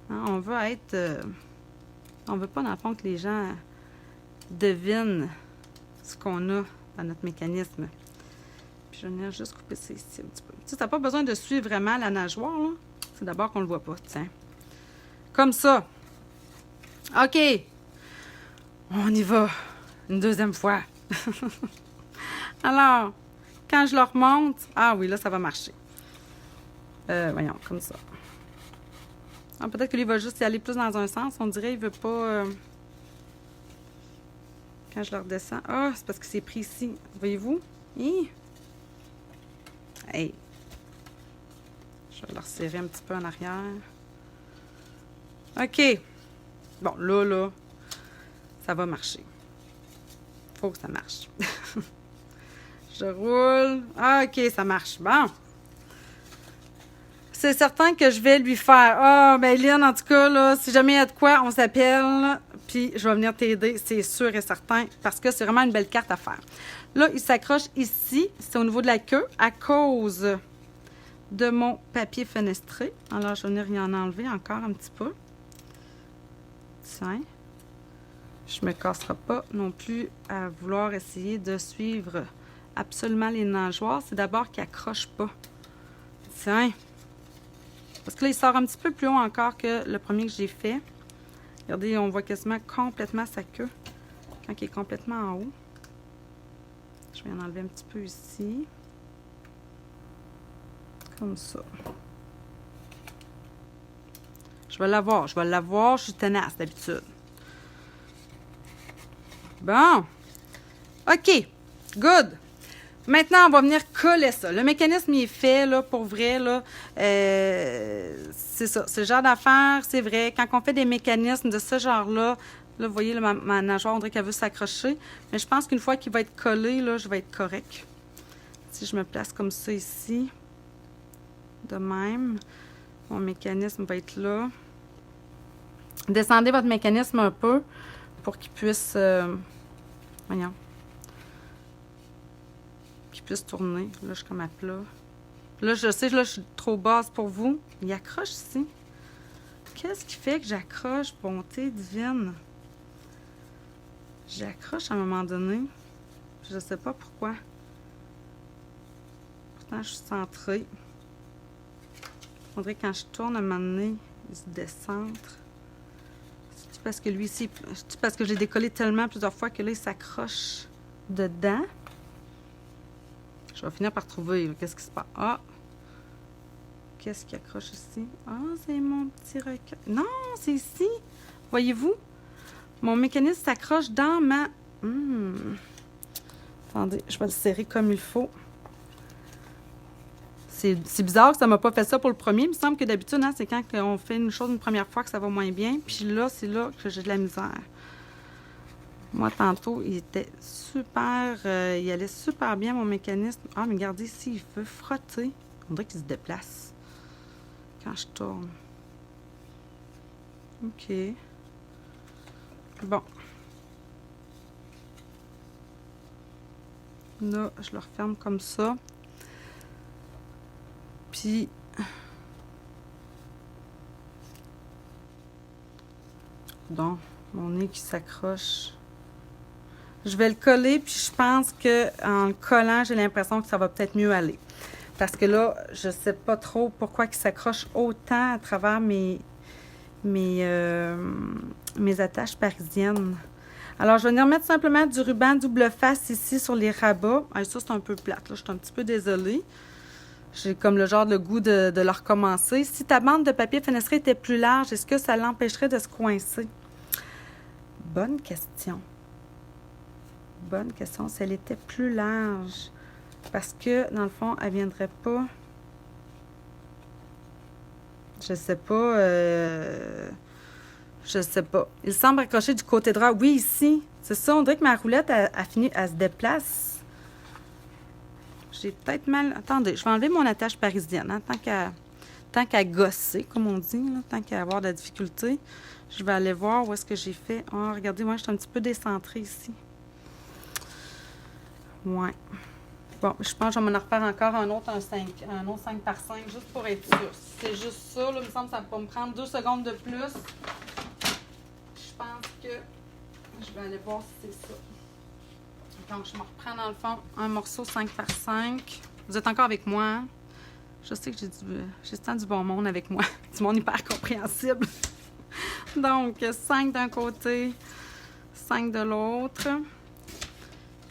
Hein, on veut être... on veut pas, dans le fond, que les gens devinent ce qu'on a dans notre mécanisme. Puis je vais venir juste couper ça ici un petit peu. Tu sais, t'as pas besoin de suivre vraiment la nageoire, là. C'est d'abord qu'on le voit pas, tiens. Comme ça. OK. On y va. Une deuxième fois. Alors, quand je le remonte... Ah oui, là, ça va marcher. Voyons, comme ça. Ah, peut-être que lui va juste y aller plus dans un sens. On dirait qu'il veut pas... Quand je le redescends... Ah, c'est parce que c'est pris ici. Voyez-vous? Hi. Hey. Je vais le resserrer un petit peu en arrière. OK. Bon, là, ça va marcher. Faut que ça marche. Je roule. Ah, OK, ça marche. Bon. C'est certain que je vais lui faire... Ah, ben Lynn, en tout cas, là, si jamais il y a de quoi, on s'appelle. Puis je vais venir t'aider, c'est sûr et certain, parce que c'est vraiment une belle carte à faire. Là, il s'accroche ici. C'est au niveau de la queue, à cause de mon papier fenestré. Alors, je vais venir y en enlever encore un petit peu. Tiens. Je ne me casserai pas non plus à vouloir essayer de suivre absolument les nageoires. C'est d'abord qu'il n'accroche pas. Tiens. Parce que là, il sort un petit peu plus haut encore que le premier que j'ai fait. Regardez, on voit quasiment complètement sa queue quand il est complètement en haut. Je vais en enlever un petit peu ici. Comme ça. Je vais l'avoir, je suis tenace d'habitude. Bon. OK. Good. Maintenant, on va venir coller ça. Le mécanisme, il est fait, là, pour vrai, là. C'est ça. C'est le genre d'affaire, c'est vrai. Quand on fait des mécanismes de ce genre-là, là, vous voyez, là, ma nageoire, on dirait qu'elle veut s'accrocher. Mais je pense qu'une fois qu'il va être collé, là, je vais être correct. Si je me place comme ça ici, de même, mon mécanisme va être là. Descendez votre mécanisme un peu pour qu'il puisse... voyons. Qu'il puisse tourner. Là, je suis comme à plat. Là, je sais, là, je suis trop basse pour vous. Il accroche ici. Qu'est-ce qui fait que j'accroche, bonté divine? J'accroche à un moment donné. Je ne sais pas pourquoi. Pourtant, je suis centrée. On dirait que quand je tourne à un moment donné, il se décentre. C'est parce que lui ici, c'est parce que j'ai décollé tellement plusieurs fois que là, il s'accroche dedans. Je vais finir par trouver. Qu'est-ce qui se passe? Ah! Qu'est-ce qui accroche ici? Ah, c'est mon petit requin. Non, c'est ici. Voyez-vous? Mon mécanisme s'accroche dans ma... Attendez, je vais le serrer comme il faut. C'est bizarre que ça ne m'a pas fait ça pour le premier. Il me semble que d'habitude, hein, c'est quand on fait une chose une première fois que ça va moins bien. Puis là, c'est là que j'ai de la misère. Moi, tantôt, il était super... il allait super bien, mon mécanisme. Ah, mais regardez ici, il veut frotter. On dirait qu'il se déplace quand je tourne. OK. Bon. Là, je le referme comme ça. Puis, Coudonc, mon nez qui s'accroche. Je vais le coller, puis je pense qu'en le collant, j'ai l'impression que ça va peut-être mieux aller. Parce que là, je sais pas trop pourquoi il s'accroche autant à travers mes attaches parisiennes. Alors, je vais venir mettre simplement du ruban double face ici sur les rabats. Ah, ça, c'est un peu plate, là. Je suis un petit peu désolée. J'ai comme le genre de goût de le recommencer. Si ta bande de papier fenestré était plus large, est-ce que ça l'empêcherait de se coincer? Bonne question. Bonne question. Si elle était plus large, parce que, dans le fond, elle viendrait pas... Je sais pas. Je sais pas. Il semble accroché du côté droit. Oui, ici. C'est ça. On dirait que ma roulette a fini, elle se déplace. J'ai peut-être mal... Attendez, je vais enlever mon attache parisienne. Hein, tant qu'à gosser, comme on dit, là, tant qu'à avoir de la difficulté. Je vais aller voir où est-ce que j'ai fait. Oh, regardez, moi, je suis un petit peu décentrée ici. Ouais. Bon, je pense que je vais m'en refaire encore un autre 5 par 5, juste pour être sûr. C'est juste ça, là, il me semble que ça va me prendre 2 secondes de plus. Je pense que je vais aller voir si c'est ça. Donc, je me reprends dans le fond un morceau 5 par 5. Vous êtes encore avec moi, hein? Je sais que j'ai tant du bon monde avec moi. Du monde hyper compréhensible. Donc, 5 d'un côté, 5 de l'autre.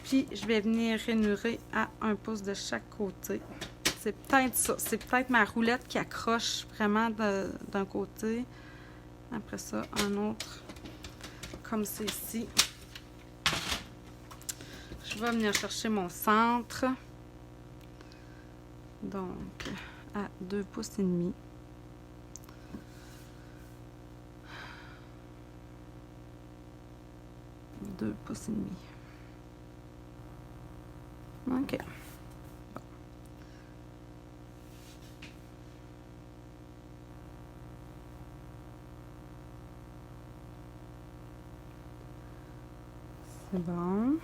Puis, je vais venir rainurer à 1 pouce de chaque côté. C'est peut-être ça. C'est peut-être ma roulette qui accroche vraiment d'un côté. Après ça, un autre comme c'est ici. Je vais venir chercher mon centre. Donc, à 2 pouces et demi. Deux pouces et demi. OK. Bon. C'est bon.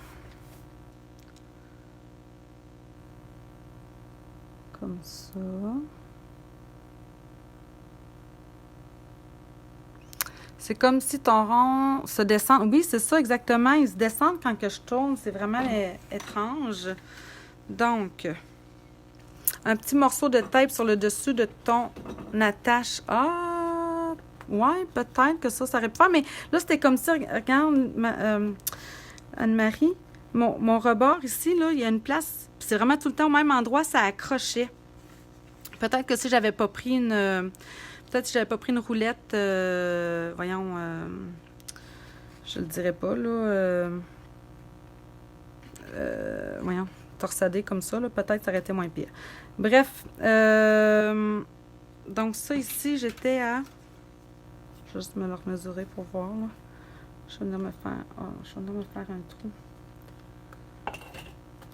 Comme ça. C'est comme si ton rond se descend. Oui, c'est ça exactement. Il se descend quand que je tourne. C'est vraiment étrange. Donc, un petit morceau de tape sur le dessus de ton attache. Ah, ouais, peut-être que ça aurait pu faire. Mais là, c'était comme si, regarde, Anne-Marie, mon rebord ici, là, il y a une place. C'est vraiment tout le temps au même endroit, ça accrochait. Peut-être que si j'avais pas pris une... Peut-être si j'avais pas pris une roulette, voyons, je le dirais pas, là, voyons, torsadée comme ça, là, peut-être ça aurait été moins pire. Bref, donc ça ici, j'étais à, je vais juste me le remesurer pour voir, là. Je vais venir me faire un trou,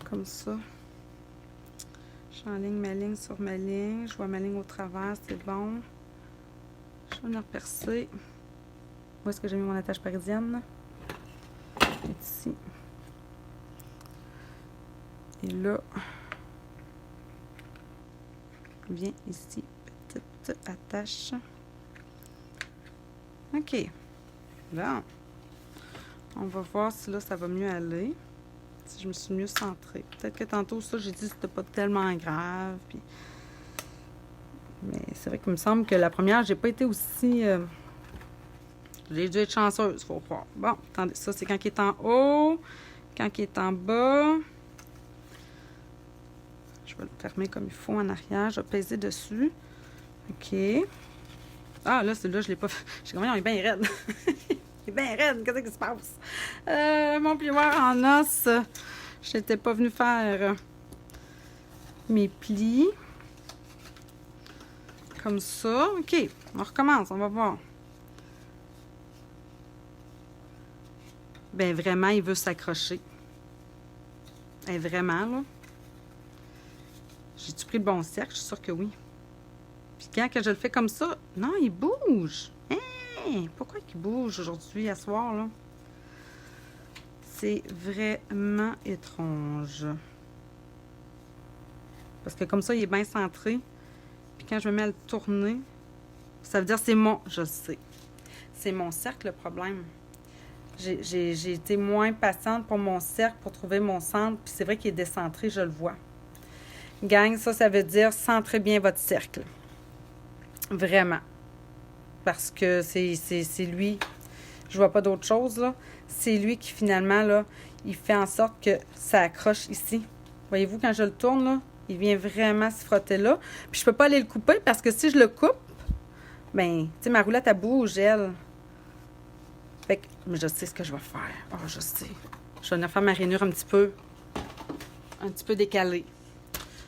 comme ça. J'enligne ma ligne sur ma ligne, je vois ma ligne au travers, c'est bon. Je vais venir percer. Où est-ce que j'ai mis mon attache parisienne? Ici. Et là, viens ici, petite attache. OK. Bon. On va voir si là, ça va mieux aller. Si je me suis mieux centrée. Peut-être que tantôt, ça, j'ai dit que c'était pas tellement grave. Puis... Mais c'est vrai qu'il me semble que la première, j'ai pas été aussi... J'ai dû être chanceuse, faut croire. Bon, attendez, ça, c'est quand il est en haut, quand il est en bas. Je vais le fermer comme il faut en arrière. Je vais peser dessus. OK. Ah, là, celui-là, je l'ai pas fait. Je suis comme, il est bien raide. Il est bien raide. Qu'est-ce qui se passe? Mon plioir en os, je n'étais pas venue faire mes plis. Comme ça. OK. On recommence. On va voir. Ben vraiment, il veut s'accrocher. Et vraiment, là. J'ai-tu pris le bon cercle? Je suis sûre que oui. Puis quand que je le fais comme ça, non, il bouge. Hein? Pourquoi il bouge aujourd'hui, à soir, là? C'est vraiment étrange. Parce que comme ça, il est bien centré. Puis quand je me mets à le tourner, ça veut dire c'est mon... Je le sais. c'est mon cercle le problème. J'ai été moins patiente pour mon cercle, pour trouver mon centre, puis c'est vrai qu'il est décentré, je le vois. Gang, ça veut dire centrez bien votre cercle. Vraiment. Parce que c'est lui, je vois pas d'autre chose, là. C'est lui qui, finalement, là, il fait en sorte que ça accroche ici. Voyez-vous, quand je le tourne, là, il vient vraiment se frotter là. Puis je peux pas aller le couper parce que si je le coupe, ben, tu sais, ma roulette, elle bouge, elle. Fait que, mais je sais ce que je vais faire. Oh, je sais. Je vais venir faire ma rainure un petit peu décalée.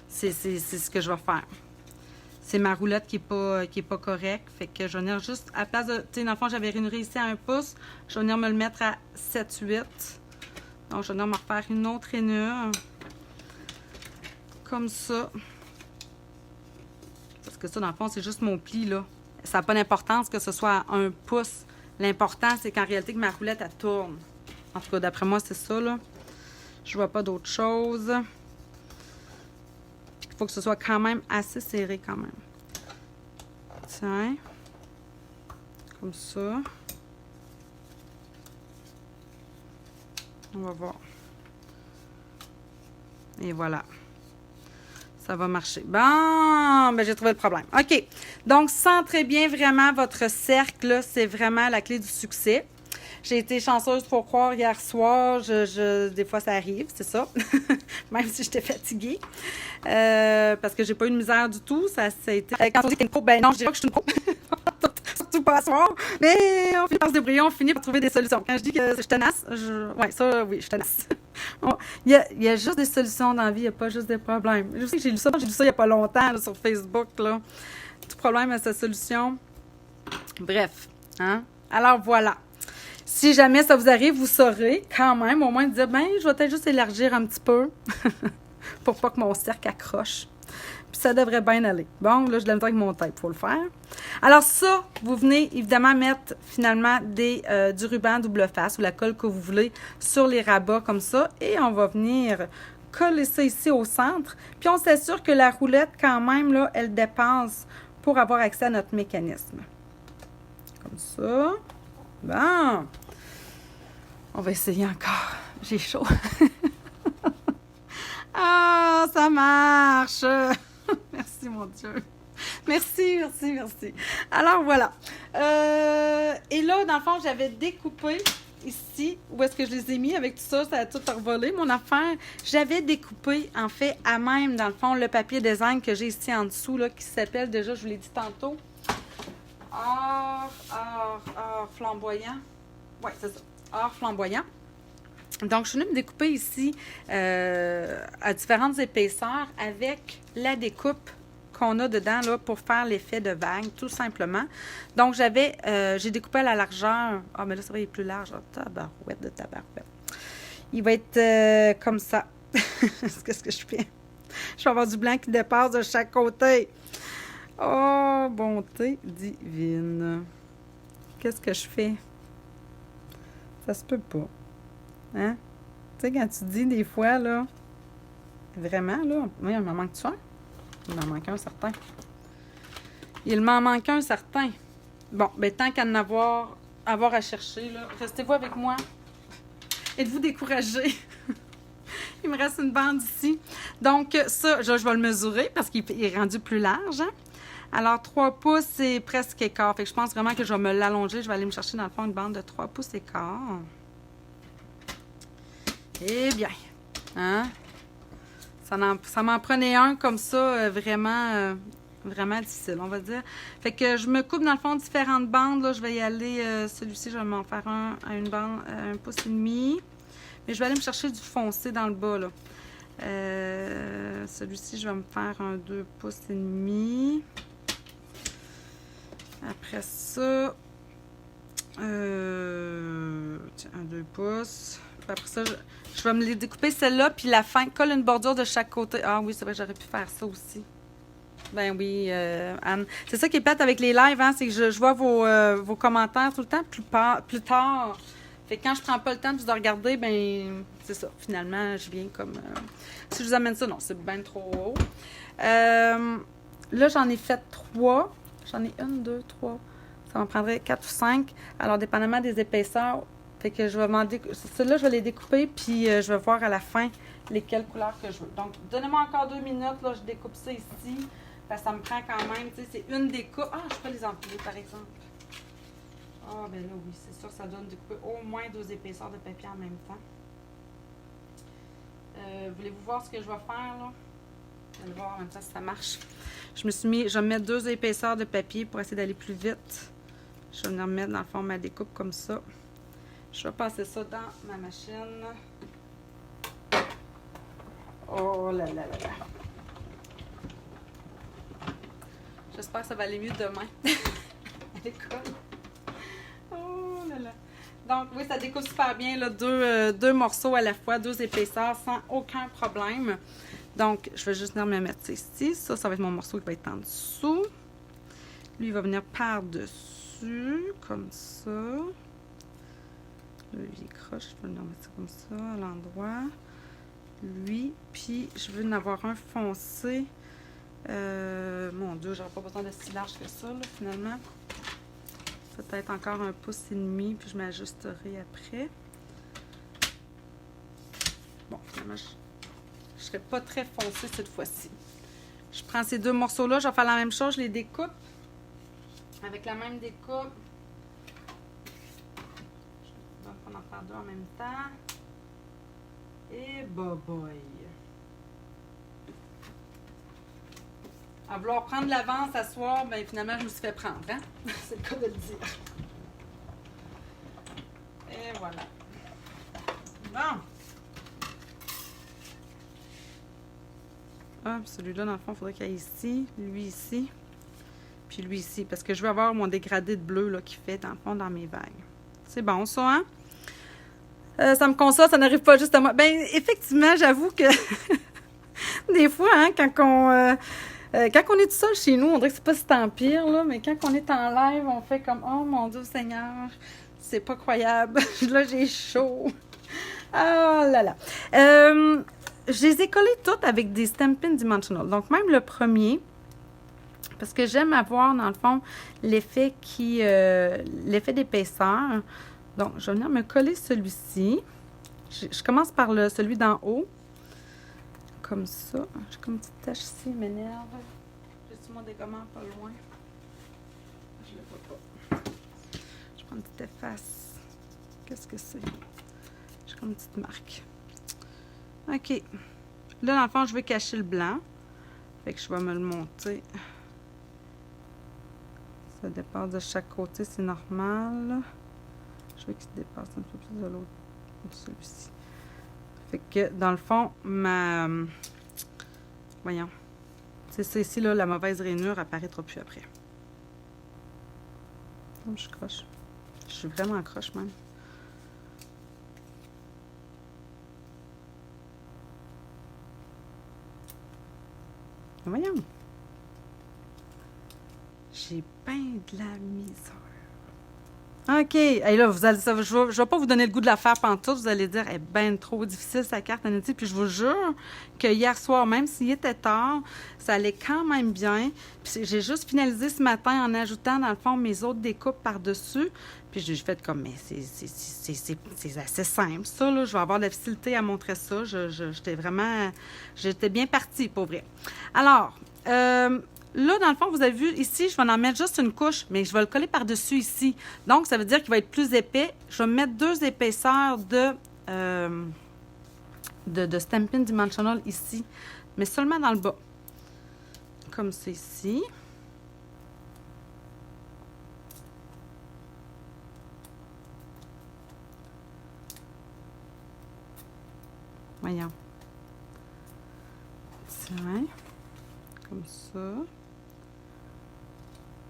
C'est ce que je vais faire. C'est ma roulette qui est pas correcte. Fait que je vais venir juste, à la place de, tu sais, dans le fond, j'avais rainuré ici à 1 pouce. Je vais venir me le mettre à 7-8. Donc, je vais venir me refaire une autre rainure. Comme ça. Parce que ça, dans le fond, c'est juste mon pli, là. Ça n'a pas d'importance que ce soit à 1 pouce. L'important, c'est qu'en réalité, que ma roulette, elle tourne. En tout cas, d'après moi, c'est ça, là. Je vois pas d'autre chose. Puis il faut que ce soit quand même assez serré, quand même. Tiens. Comme ça. On va voir. Et voilà. Ça va marcher. Bon, ben j'ai trouvé le problème. OK. Donc, centrez bien vraiment votre cercle. C'est vraiment la clé du succès. J'ai été chanceuse pour croire hier soir. Des fois, ça arrive, c'est ça. Même si j'étais fatiguée. Parce que j'ai pas eu de misère du tout. Ça a été... Quand on dit que une pro, ben non, je dirais que je suis une pro. Surtout pas à soir. Mais on finit par se débrouiller, on finit par trouver des solutions. Quand je dis que je suis tenace, oui, je suis tenace. Il y a juste des solutions dans la vie, il n'y a pas juste des problèmes. Je sais que j'ai lu ça il n'y a pas longtemps là, sur Facebook. Là. Tout problème a sa solution. Bref. Hein? Alors voilà. Si jamais ça vous arrive, vous saurez quand même au moins dire, ben, je vais peut-être juste élargir un petit peu pour pas que mon cercle accroche. Puis ça devrait bien aller. Bon, là, je l'aime avec mon tape, il faut le faire. Alors ça, vous venez évidemment mettre finalement du ruban double face ou la colle que vous voulez sur les rabats comme ça. Et on va venir coller ça ici au centre. Puis on s'assure que la roulette, quand même, là, elle dépasse pour avoir accès à notre mécanisme. Comme ça. Bon. On va essayer encore. J'ai chaud. Ah, ça marche! Merci, mon Dieu. Merci. Alors, voilà. Et là, dans le fond, j'avais découpé ici, où est-ce que je les ai mis avec tout ça, ça a tout revolé, mon affaire. J'avais découpé, en fait, à même, dans le fond, le papier design que j'ai ici en dessous, là, qui s'appelle, déjà, je vous l'ai dit tantôt, or flamboyant. Oui, c'est ça. Or flamboyant. Donc, je suis venue me découper ici à différentes épaisseurs avec la découpe qu'on a dedans là, pour faire l'effet de vague, tout simplement. Donc, j'ai découpé à la largeur. Ah, mais là, ça va être plus large. Oh, tabarouette de tabarouette. Il va être comme ça. Qu'est-ce que je fais? Je vais avoir du blanc qui dépasse de chaque côté. Oh, bonté divine. Qu'est-ce que je fais? Ça se peut pas. Hein? Tu sais, quand tu dis des fois, là, vraiment, là, oui, il m'en manque-tu un? Il m'en manque un certain. Il m'en manque un certain. Bon, ben tant qu'à en avoir à chercher, là, restez-vous avec moi. Êtes-vous découragés? Il me reste une bande ici. Donc, ça, je vais le mesurer parce qu'il est rendu plus large. Hein? Alors, 3 pouces, c'est presque écart. Fait que je pense vraiment que je vais me l'allonger. Je vais aller me chercher, dans le fond, une bande de 3 pouces écart. Eh bien, hein? Ça m'en prenait un comme ça, vraiment difficile, on va dire. Fait que je me coupe dans le fond différentes bandes. Là, je vais y aller, celui-ci, je vais m'en faire un à une bande, à 1,5 pouce. Mais je vais aller me chercher du foncé dans le bas, là. Celui-ci, je vais me faire un 2,5 pouces. Après ça, un 2 pouces. Après ça, je vais me les découper celle-là, puis la fin, colle une bordure de chaque côté. Ah oui, c'est vrai, j'aurais pu faire ça aussi. Ben oui, Anne. C'est ça qui est plate avec les lives, hein, c'est que je vois vos commentaires tout le temps plus tard. Fait que quand je prends pas le temps de vous regarder, ben c'est ça. Finalement, je viens comme... si je vous amène ça, non, c'est bien trop haut. Là, j'en ai fait 3. J'en ai 1, 2, 3. Ça m'en prendrait 4 ou 5. Alors, dépendamment des épaisseurs, fait que je vais ceux-là, je vais les découper, puis je vais voir à la fin lesquelles couleurs que je veux. Donc, donnez-moi encore 2 minutes, là, je découpe ça ici, parce que ça me prend quand même, tu sais, c'est une découpe. Ah, je peux les empiler, par exemple. Ah, ben là, oui, c'est sûr, ça donne découper au moins 2 épaisseurs de papier en même temps. Voulez-vous voir ce que je vais faire, là? Vous allez voir en même temps si ça marche. Je vais me mettre 2 épaisseurs de papier pour essayer d'aller plus vite. Je vais venir mettre dans le fond ma découpe comme ça. Je vais passer ça dans ma machine. Oh là là là là. J'espère que ça va aller mieux demain à l'école. Oh là là. Donc oui, ça découpe super bien, là, deux morceaux à la fois, 2 épaisseurs sans aucun problème. Donc, je vais juste venir me mettre ça ici. Ça va être mon morceau qui va être en dessous. Lui, il va venir par-dessus, comme ça. Là, il est croche, je vais venir mettre ça comme ça, à l'endroit. Lui, puis je veux en avoir un foncé. Mon Dieu, j'aurais pas besoin de si large que ça, là, finalement. Peut-être encore 1,5 pouce, puis je m'ajusterai après. Bon, finalement, je ne serai pas très foncée cette fois-ci. Je prends ces 2 morceaux-là, je vais faire la même chose, je les découpe avec la même découpe. Donc, on en faire 2 en même temps. Et boy. À vouloir prendre l'avance à soir, ben finalement, je me suis fait prendre, hein? C'est le cas de le dire. Et voilà. Bon. Ah, celui-là, dans le fond, il faudrait qu'il y ait ici, lui puis lui ici, parce que je veux avoir mon dégradé de bleu là, qui fait, dans le fond, dans mes vagues. C'est bon, ça, hein? Ça me console, ça n'arrive pas juste à moi. Ben, effectivement, j'avoue que des fois, hein, quand on est tout seul chez nous, on dirait que c'est pas si tant pire, là, mais quand on est en live, on fait comme « Oh, mon Dieu Seigneur, c'est pas croyable, là, j'ai chaud. » Ah là là. Je les ai collés toutes avec des Stampin' Dimensional. Donc, même le premier, parce que j'aime avoir, dans le fond, l'effet d'épaisseur. Donc, je vais venir me coller celui-ci. Je commence par celui d'en haut. Comme ça. J'ai comme une petite tache ici, il m'énerve. J'ai-tu mon dégommant pas loin? Je le vois pas. Je prends une petite efface. Qu'est-ce que c'est? J'ai comme une petite marque. OK. Là, dans le fond, je vais cacher le blanc. Fait que je vais me le monter. Ça dépasse de chaque côté, c'est normal. Je veux qu'il se dépasse un peu plus de l'autre, de celui-ci. Fait que, dans le fond, voyons. C'est ça ici, là, la mauvaise rainure apparaîtra plus après. Comme je croche. Je suis vraiment croche, même. Voyons. J'ai bien de la misère. OK. Et là, je vais pas vous donner le goût de la faire pantoute. Vous allez dire, elle est bien trop difficile, sa carte Anity. Puis je vous jure que hier soir, même s'il était tard, ça allait quand même bien. Puis j'ai juste finalisé ce matin en ajoutant, dans le fond, mes autres découpes par-dessus. Puis j'ai fait comme, mais c'est assez simple, ça, là. Je vais avoir de la facilité à montrer ça. J'étais bien partie, pour vrai. Alors, là, dans le fond, vous avez vu ici, je vais en mettre juste une couche, mais je vais le coller par-dessus ici. Donc, ça veut dire qu'il va être plus épais. Je vais mettre 2 épaisseurs de Stampin' Dimensional ici, mais seulement dans le bas. Comme c'est ici. Voyons. Tiens. Comme ça.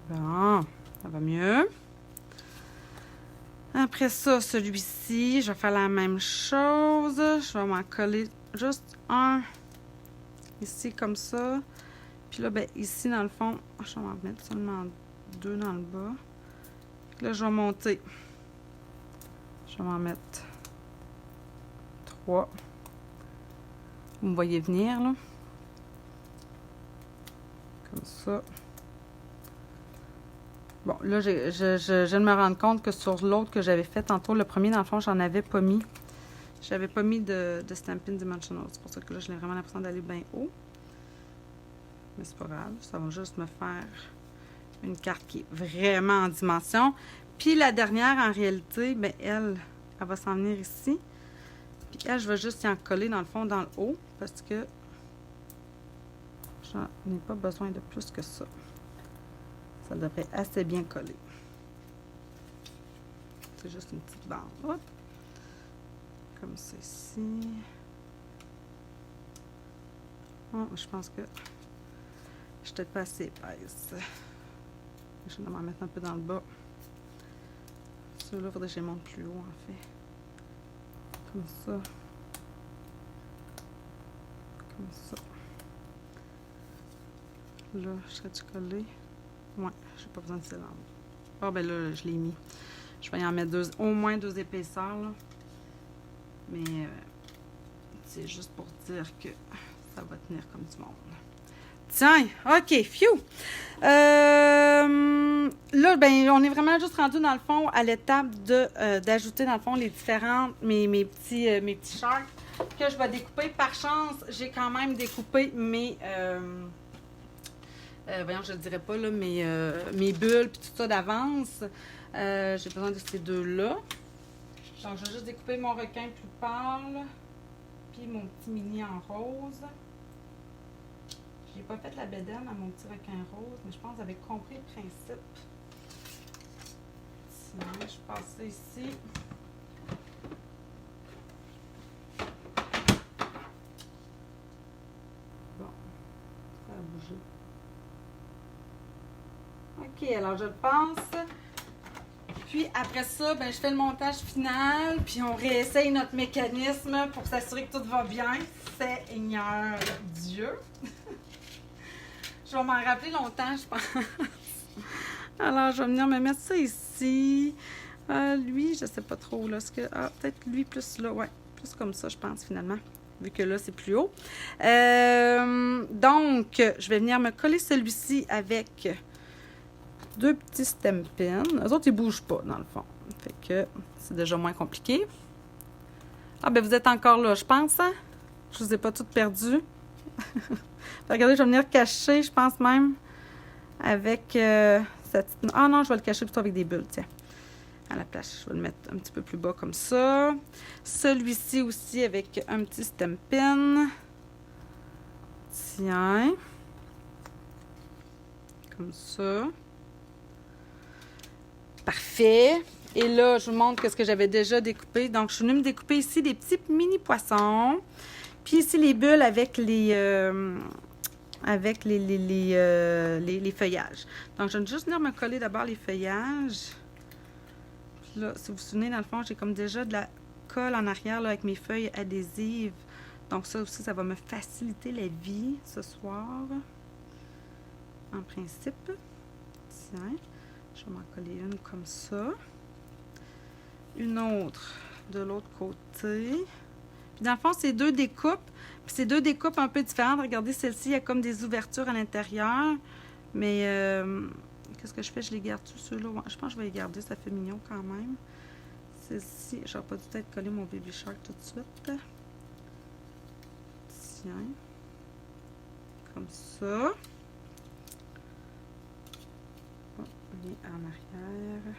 Bon, ça va mieux. Après ça, celui-ci, je vais faire la même chose. Je vais m'en coller juste un ici comme ça. Puis là, ben ici, dans le fond, je vais m'en mettre seulement 2 dans le bas. Puis là, je vais monter. Je vais m'en mettre 3. Vous me voyez venir, là. Comme ça. Bon, là, je viens de me rendre compte que sur l'autre que j'avais fait tantôt, le premier, dans le fond, j'en avais pas mis. J'avais pas mis de Stampin' Dimensional. C'est pour ça que là, j'ai vraiment l'impression d'aller bien haut. Mais c'est pas grave, ça va juste me faire une carte qui est vraiment en dimension. Puis la dernière, en réalité, ben elle va s'en venir ici. Puis elle, je vais juste y en coller dans le fond, dans le haut, parce que j'en ai pas besoin de plus que ça. Ça devrait assez bien coller. C'est juste une petite bande. Hop. Comme ceci. Oh, je pense que je suis peut-être pas assez épaisse. Je vais m'en mettre un peu dans le bas. Celui-là, il faudrait que je les monte plus haut, en fait. Comme ça. Comme ça. Là, je serais-tu collée? Ouais, j'ai pas besoin de cylindre. Ah, ben là, je l'ai mis. Je vais y en mettre au moins 2 épaisseurs, là. Mais c'est juste pour dire que ça va tenir comme du monde. Tiens, OK, phew! Là, ben, on est vraiment juste rendu, dans le fond, à l'étape d'ajouter, dans le fond, les différentes, mes petits sharks que je vais découper. Par chance, j'ai quand même découpé mes... voyons, je ne dirais pas, là, mes bulles puis tout ça d'avance. J'ai besoin de ces deux-là. Donc, je vais juste découper mon requin plus pâle, puis mon petit mini en rose. J'ai pas fait la bédaine à mon petit requin rose, mais je pense que vous avez compris le principe. Sinon, je passe ça ici. Bon, ça a bougé. OK, alors je le passe. Puis après ça, ben, je fais le montage final, puis on réessaye notre mécanisme pour s'assurer que tout va bien. Seigneur Dieu! Je vais m'en rappeler longtemps, je pense. Alors, je vais venir me mettre ça ici. Lui, je sais pas trop, là. Peut-être lui plus là, ouais. Plus comme ça, je pense, finalement. Vu que là, c'est plus haut. Donc, je vais venir me coller celui-ci avec 2 petits Stampin'. Eux autres, ils bougent pas, dans le fond. Fait que c'est déjà moins compliqué. Ah, ben vous êtes encore là, je pense, hein? Je vous ai pas toutes perdues. Regardez, je vais venir cacher, je pense même, avec cette... Ah non, je vais le cacher plutôt avec des bulles, tiens. À la place, je vais le mettre un petit peu plus bas comme ça. Celui-ci aussi avec un petit Stampin'. Tiens. Comme ça. Parfait. Et là, je vous montre ce que j'avais déjà découpé. Donc, je suis venue me découper ici des petits mini poissons. Puis ici, les bulles avec les feuillages. Donc, je vais juste venir me coller d'abord les feuillages. Puis là, si vous vous souvenez, dans le fond, j'ai comme déjà de la colle en arrière là, avec mes feuilles adhésives. Donc, ça aussi, ça va me faciliter la vie ce soir. En principe. Tiens. Je vais m'en coller une comme ça. Une autre de l'autre côté. Puis dans le fond, c'est 2 découpes. Puis c'est 2 découpes un peu différentes. Regardez, celle-ci, il y a comme des ouvertures à l'intérieur. Mais qu'est-ce que je fais? Je les garde tous ceux-là. Ouais, je pense que je vais les garder. Ça fait mignon quand même. Celle-ci, j'aurais pas dû peut-être coller mon baby shark tout de suite. Tiens. Comme ça. En arrière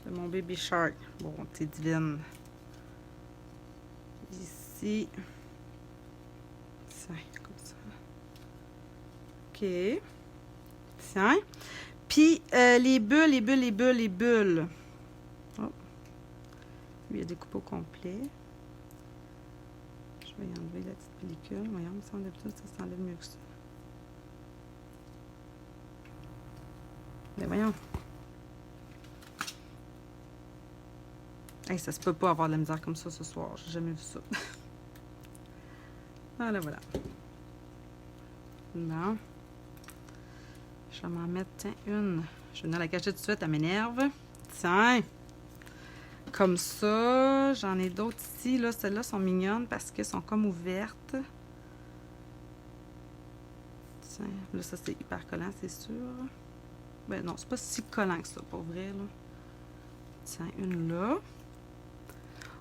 de mon baby shark. Bon, t'es divine. Ici. Tiens, comme ça. OK. Tiens. Puis, les bulles. Oh. Lui, il a découpé au complet. Je vais y enlever la petite pellicule. Voyons, il me semble d'habitude, ça s'enlève mieux que ça. Mais voyons. Hey, ça se peut pas avoir de la misère comme ça ce soir. J'ai jamais vu ça. Voilà, voilà. Bon. Je vais m'en mettre, tiens, une. Je vais venir la cacher tout de suite, elle m'énerve. Tiens. Comme ça. J'en ai d'autres ici. Là, celles-là sont mignonnes parce qu'elles sont comme ouvertes. Tiens. Là, ça, c'est hyper collant, c'est sûr. Ben non, c'est pas si collant que ça, pour vrai, là. Tiens, une là.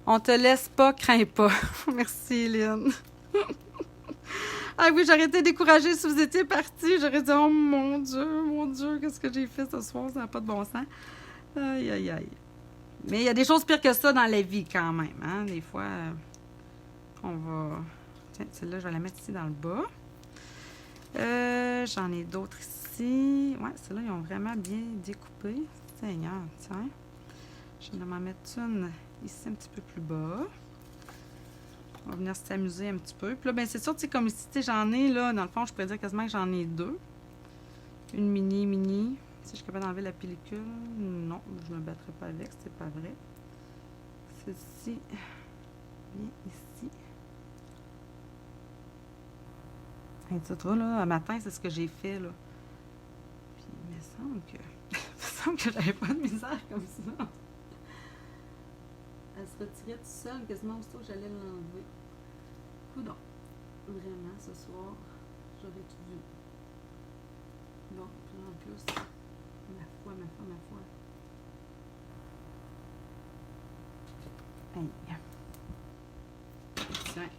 On te laisse pas, crains pas. Merci, Lynn. Ah oui, j'aurais été découragée si vous étiez partis. J'aurais dit, oh mon Dieu, qu'est-ce que j'ai fait ce soir? Ça n'a pas de bon sens. Aïe, aïe, aïe. Mais il y a des choses pires que ça dans la vie, quand même. Hein? Des fois, on va... Tiens, celle-là, je vais la mettre ici dans le bas. J'en ai d'autres ici. Ouais, celles-là, ils ont vraiment bien découpé. Seigneur, tiens. Je vais m'en mettre une ici un petit peu plus bas. On va venir s'amuser un petit peu. Puis là, ben c'est sûr, tu sais, comme ici, tu sais, j'en ai, là, dans le fond, je pourrais dire quasiment que j'en ai deux. Une mini. Si je suis capable d'enlever la pellicule, non, je ne me battrai pas avec, c'est pas vrai. Celle-ci, bien ici. Et tu vois, là, un matin, c'est ce que j'ai fait, là. Puis, il me semble que j'avais pas de misère comme ça. Elle se retirait toute seule, quasiment aussitôt que j'allais l'enlever. Coudonc. Vraiment, ce soir, j'aurais tout vu. Bon, puis en plus, ma foi. Aïe. Tiens.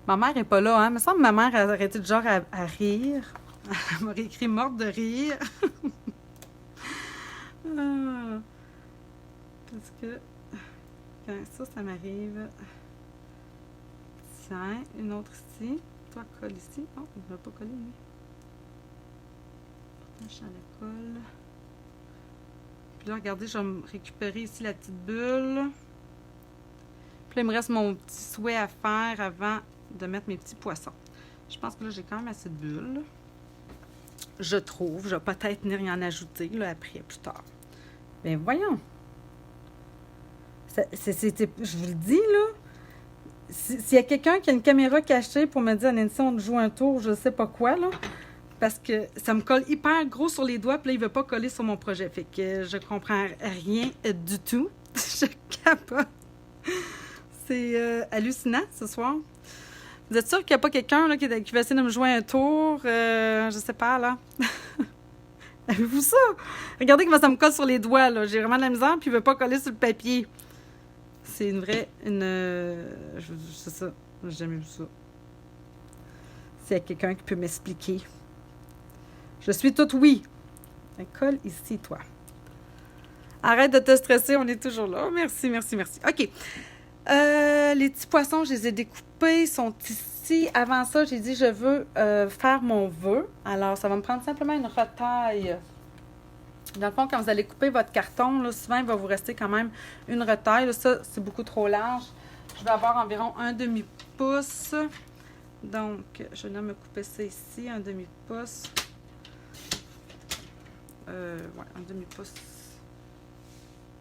Ma mère est pas là, hein? Il me semble que ma mère a arrêté de genre à rire. Elle m'aurait écrit morte de rire. Parce que quand ça m'arrive. Tiens, une autre ici. Toi, colle ici. Oh, il ne va pas coller, lui. Je suis à la colle. Puis là, regardez, je vais me récupérer ici la petite bulle. Puis là, il me reste mon petit souhait à faire avant de mettre mes petits poissons. Je pense que là, j'ai quand même assez de bulles. Je trouve. Je vais peut-être venir y en ajouter, là, après, plus tard. Bien, voyons. Je vous le dis, là. S'il y a quelqu'un qui a une caméra cachée pour me dire, Nancy, on joue un tour, je sais pas quoi, là. Parce que ça me colle hyper gros sur les doigts, puis là, il veut pas coller sur mon projet. Fait que je comprends rien du tout. Je capote. C'est hallucinant, ce soir. Vous êtes sûr qu'il n'y a pas quelqu'un là, qui va essayer de me jouer un tour? Je sais pas, là. Avez-vous ça? Regardez comment ça me colle sur les doigts, là. J'ai vraiment de la misère, puis il veut pas coller sur le papier. C'est une vraie... c'est ça. J'ai jamais vu ça. S'il y a quelqu'un qui peut m'expliquer. Je suis toute oui. Colle ici, toi. Arrête de te stresser, on est toujours là. Merci. OK. Les petits poissons, je les ai découpés, sont ici. Avant ça, j'ai dit je veux faire mon vœu. Alors, ça va me prendre simplement une retaille. Dans le fond, quand vous allez couper votre carton, là, souvent, il va vous rester quand même une retaille. Là, ça, c'est beaucoup trop large. Je vais avoir environ un demi-pouce. Donc, je vais me couper ça ici, un demi-pouce. Ouais, un demi-pouce.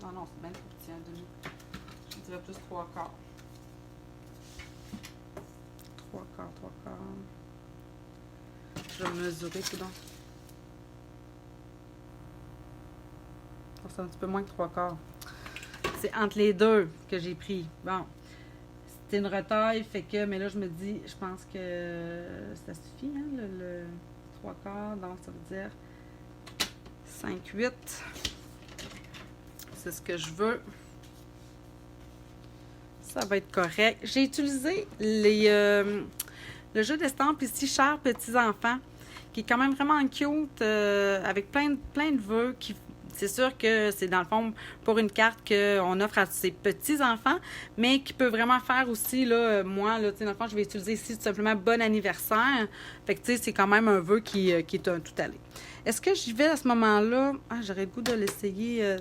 Non, c'est bien trop petit, un demi. Je dirais plus 3/4. 3/4. Je vais mesurer tout donc. C'est un petit peu moins que 3/4. C'est entre les deux que j'ai pris. Bon. C'était une retaille, fait que, mais là, je me dis, je pense que ça suffit, hein, le 3/4. Donc, ça veut dire 5/8. C'est ce que je veux. Ça va être correct. J'ai utilisé le jeu d'estampes ici, Chers petits enfants, qui est quand même vraiment cute, avec plein de vœux. C'est sûr que c'est dans le fond pour une carte qu'on offre à ses petits enfants, mais qui peut vraiment faire aussi, là, moi, là, dans le fond, je vais utiliser ici tout simplement bon anniversaire. Fait que, tu sais, c'est quand même un vœu qui est un tout allé. Est-ce que j'y vais à ce moment-là? Ah, j'aurais le goût de l'essayer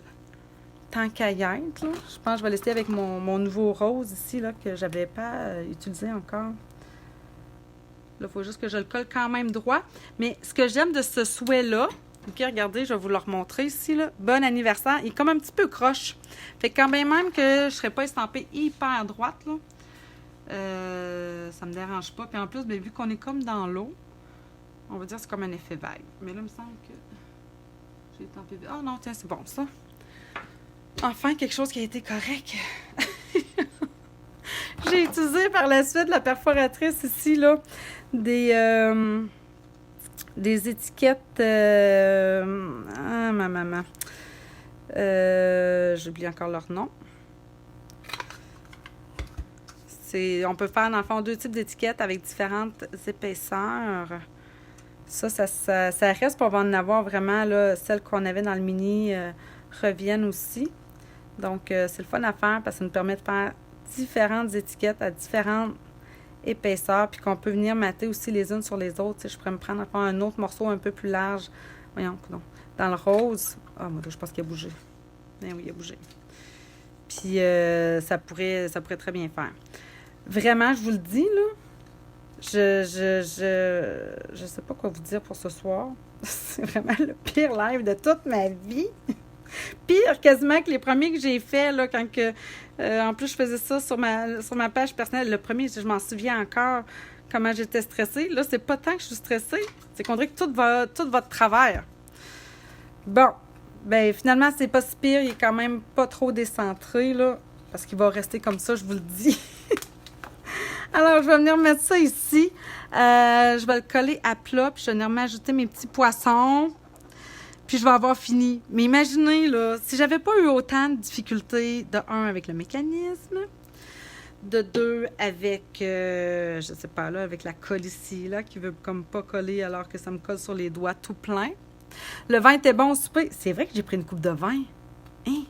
tant qu'à y être, là. Je pense que je vais l'essayer avec mon nouveau rose ici, là, que j'avais pas utilisé encore. Là, il faut juste que je le colle quand même droit. Mais ce que j'aime de ce souhait-là, OK, regardez, je vais vous le remontrer ici, là. Bon anniversaire. Il est comme un petit peu croche. Fait que quand même que je ne serais pas estampée hyper droite, là, ça me dérange pas. Puis en plus, bien, vu qu'on est comme dans l'eau, on va dire que c'est comme un effet vague. Mais là, il me semble que j'ai estampé... Oh non, tiens, c'est bon, ça. Enfin, quelque chose qui a été correct. J'ai utilisé par la suite la perforatrice ici, là. des étiquettes. Ma maman. J'oublie encore leur nom. On peut faire, dans le fond, 2 types d'étiquettes avec différentes épaisseurs. Ça reste pour en avoir vraiment, là, celles qu'on avait dans le mini reviennent aussi. Donc, c'est le fun à faire parce que ça nous permet de faire différentes étiquettes à différentes épaisseurs, puis qu'on peut venir mater aussi les unes sur les autres. Tu sais, je pourrais me prendre encore un autre morceau un peu plus large. Voyons, non. Dans le rose. Ah, moi, je pense qu'il a bougé. Ben oui, il a bougé. Puis, ça pourrait très bien faire. Vraiment, je vous le dis, là, je sais pas quoi vous dire pour ce soir. C'est vraiment le pire live de toute ma vie. Pire quasiment que les premiers que j'ai faits, là, quand que... en plus, je faisais ça sur ma page personnelle. Le premier, je m'en souviens encore comment j'étais stressée. Là, c'est pas tant que je suis stressée, c'est qu'on dirait que tout va de travers. Bon, ben finalement, c'est pas si pire. Il est quand même pas trop décentré, là, parce qu'il va rester comme ça, je vous le dis. Alors, je vais venir mettre ça ici. Je vais le coller à plat, puis je vais venir m'ajouter mes petits poissons. Puis je vais avoir fini. Mais imaginez, là, si j'avais pas eu autant de difficultés, de 1, avec le mécanisme, de 2, avec, je sais pas, là, avec la colle ici, là, qui veut comme pas coller alors que ça me colle sur les doigts tout plein. Le vin était bon au souper. C'est vrai que j'ai pris une coupe de vin. Hein?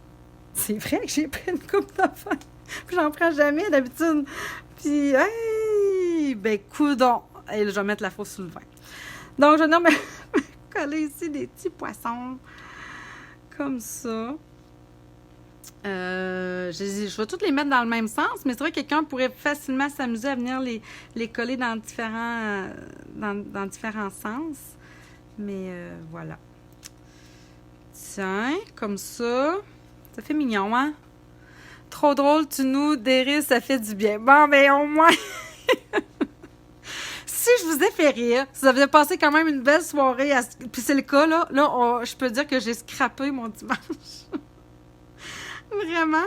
C'est vrai que j'ai pris une coupe de vin. Puis j'en prends jamais d'habitude. Puis, hey! Ben, coudonc! Et là, je vais mettre la fausse sous le vin. Donc, je vais me coller ici des petits poissons. Comme ça. Je vais toutes les mettre dans le même sens, mais c'est vrai que quelqu'un pourrait facilement s'amuser à venir les coller dans différents sens. Mais voilà. Tiens, comme ça. Ça fait mignon, hein? Trop drôle, tu nous dérisses, ça fait du bien. Bon, ben au moins... Si je vous ai fait rire, si vous avez passé quand même une belle soirée, puis c'est le cas, là je peux dire que j'ai scrappé mon dimanche. Vraiment.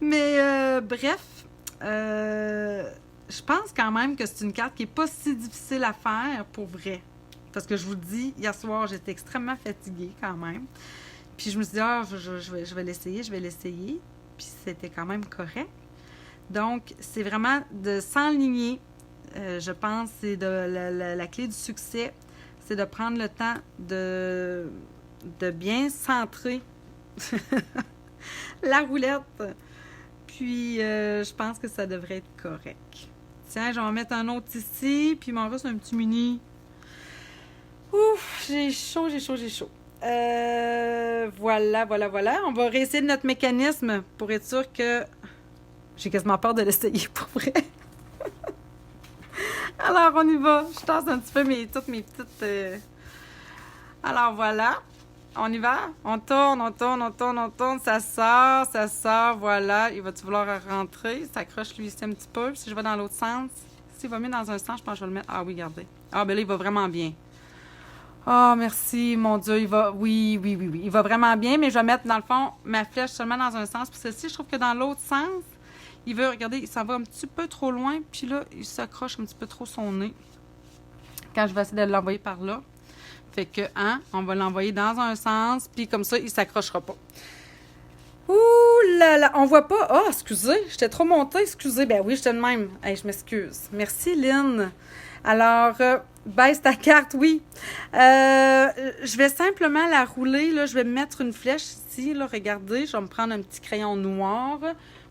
Mais bref, je pense quand même que c'est une carte qui n'est pas si difficile à faire pour vrai. Parce que je vous le dis, hier soir, j'étais extrêmement fatiguée quand même. Puis je me suis dit, je vais l'essayer. Puis c'était quand même correct. Donc, c'est vraiment de s'enligner. Je pense que c'est la clé du succès. C'est de prendre le temps de bien centrer la roulette. Puis, je pense que ça devrait être correct. Tiens, je vais en mettre un autre ici. Puis, il m'en reste un petit mini. Ouf, j'ai chaud. Voilà. On va réessayer notre mécanisme pour être sûr que... J'ai quasiment peur de l'essayer pour vrai. Alors, on y va. Je tasse un petit peu toutes mes petites... Alors, voilà. On y va? On tourne. Ça sort. Voilà. Il va-tu vouloir rentrer? Ça accroche lui ici un petit peu. Si je vais dans l'autre sens, s'il va mieux dans un sens, je pense que je vais le mettre... Ah oui, regardez. Ah, ben là, il va vraiment bien. Ah, merci, mon Dieu, il va... Oui. Il va vraiment bien, mais je vais mettre, dans le fond, ma flèche seulement dans un sens. Puis celle-ci, je trouve que dans l'autre sens, il veut... Regardez, il s'en va un petit peu trop loin. Puis là, il s'accroche un petit peu trop son nez. Quand je vais essayer de l'envoyer par là. Fait que, on va l'envoyer dans un sens. Puis comme ça, il ne s'accrochera pas. Ouh là là, on voit pas... Ah, excusez, j'étais trop montée, excusez. Ben oui, j'étais de même. Hey, je m'excuse. Merci, Lynn. Alors... baisse ta carte, oui. Je vais simplement la rouler. Là, je vais mettre une flèche ici. Là, regardez, je vais me prendre un petit crayon noir.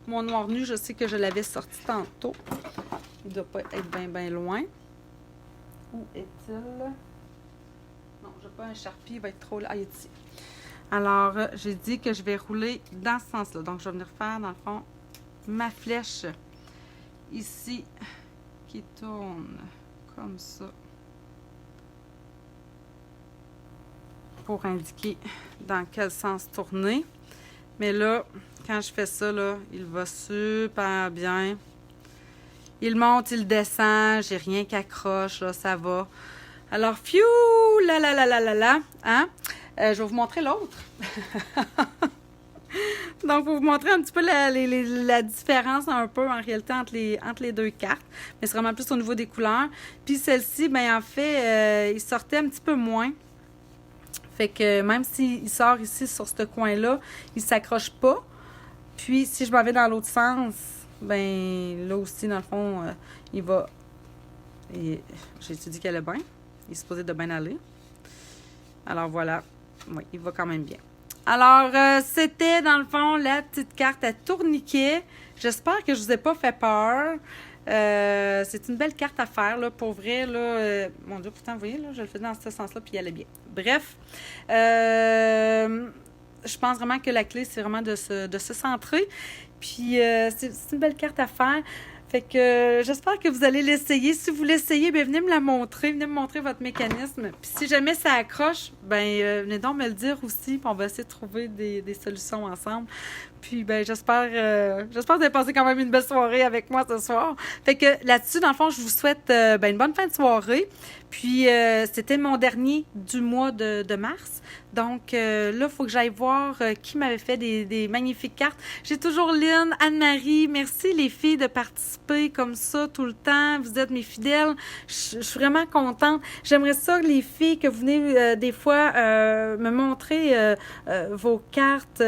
Mon noir nu, je sais que je l'avais sorti tantôt. Il ne doit pas être bien loin. Où est-il? Non, je n'ai pas un Sharpie. Il va être trop là. Ah, il est ici. Alors, j'ai dit que je vais rouler dans ce sens-là. Donc, je vais venir faire, dans le fond, ma flèche ici qui tourne comme ça. Pour indiquer dans quel sens tourner. Mais là, quand je fais ça, là, il va super bien. Il monte, il descend, j'ai rien qui accroche, là, ça va. Alors, fiou, hein? Je vais vous montrer l'autre. Donc, pour vous montrer un petit peu la différence un peu en réalité entre les deux cartes. Mais c'est vraiment plus au niveau des couleurs. Puis celle-ci, ben en fait, il sortait un petit peu moins. Fait que même s'il sort ici sur ce coin-là, il ne s'accroche pas. Puis si je m'en vais dans l'autre sens, ben là aussi, dans le fond, il va... J'ai-tu dit qu'elle est bien? Il est supposé de bien aller. Alors voilà. Oui, il va quand même bien. Alors, c'était dans le fond la petite carte à tourniquet. J'espère que je vous ai pas fait peur. C'est une belle carte à faire, là, pour vrai. Là, mon Dieu, pourtant, vous voyez, là, je le fais dans ce sens-là, puis elle est bien. Bref, je pense vraiment que la clé, c'est vraiment de se centrer. Puis, c'est une belle carte à faire. Fait que j'espère que vous allez l'essayer. Si vous l'essayez, bien, venez me la montrer. Venez me montrer votre mécanisme. Puis si jamais ça accroche, bien, venez donc me le dire aussi. Puis on va essayer de trouver des solutions ensemble. Puis, ben j'espère que vous avez passé quand même une belle soirée avec moi ce soir. Fait que là-dessus, dans le fond, je vous souhaite une bonne fin de soirée. Puis, c'était mon dernier du mois de mars. Donc, là, il faut que j'aille voir qui m'avait fait des magnifiques cartes. J'ai toujours Lynn, Anne-Marie. Merci, les filles, de participer comme ça tout le temps. Vous êtes mes fidèles. Je suis vraiment contente. J'aimerais ça, les filles, que vous venez des fois me montrer vos cartes.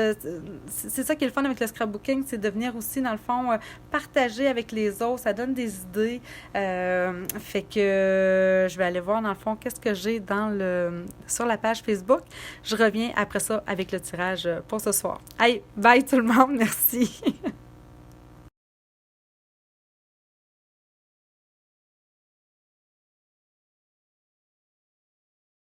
C'est ça qui est le fun avec le scrapbooking, c'est de venir aussi, dans le fond, partager avec les autres. Ça donne des idées. Fait que je vais aller voir, dans le fond, qu'est-ce que j'ai sur la page Facebook. Je reviens après ça avec le tirage pour ce soir. Hey, bye tout le monde. Merci.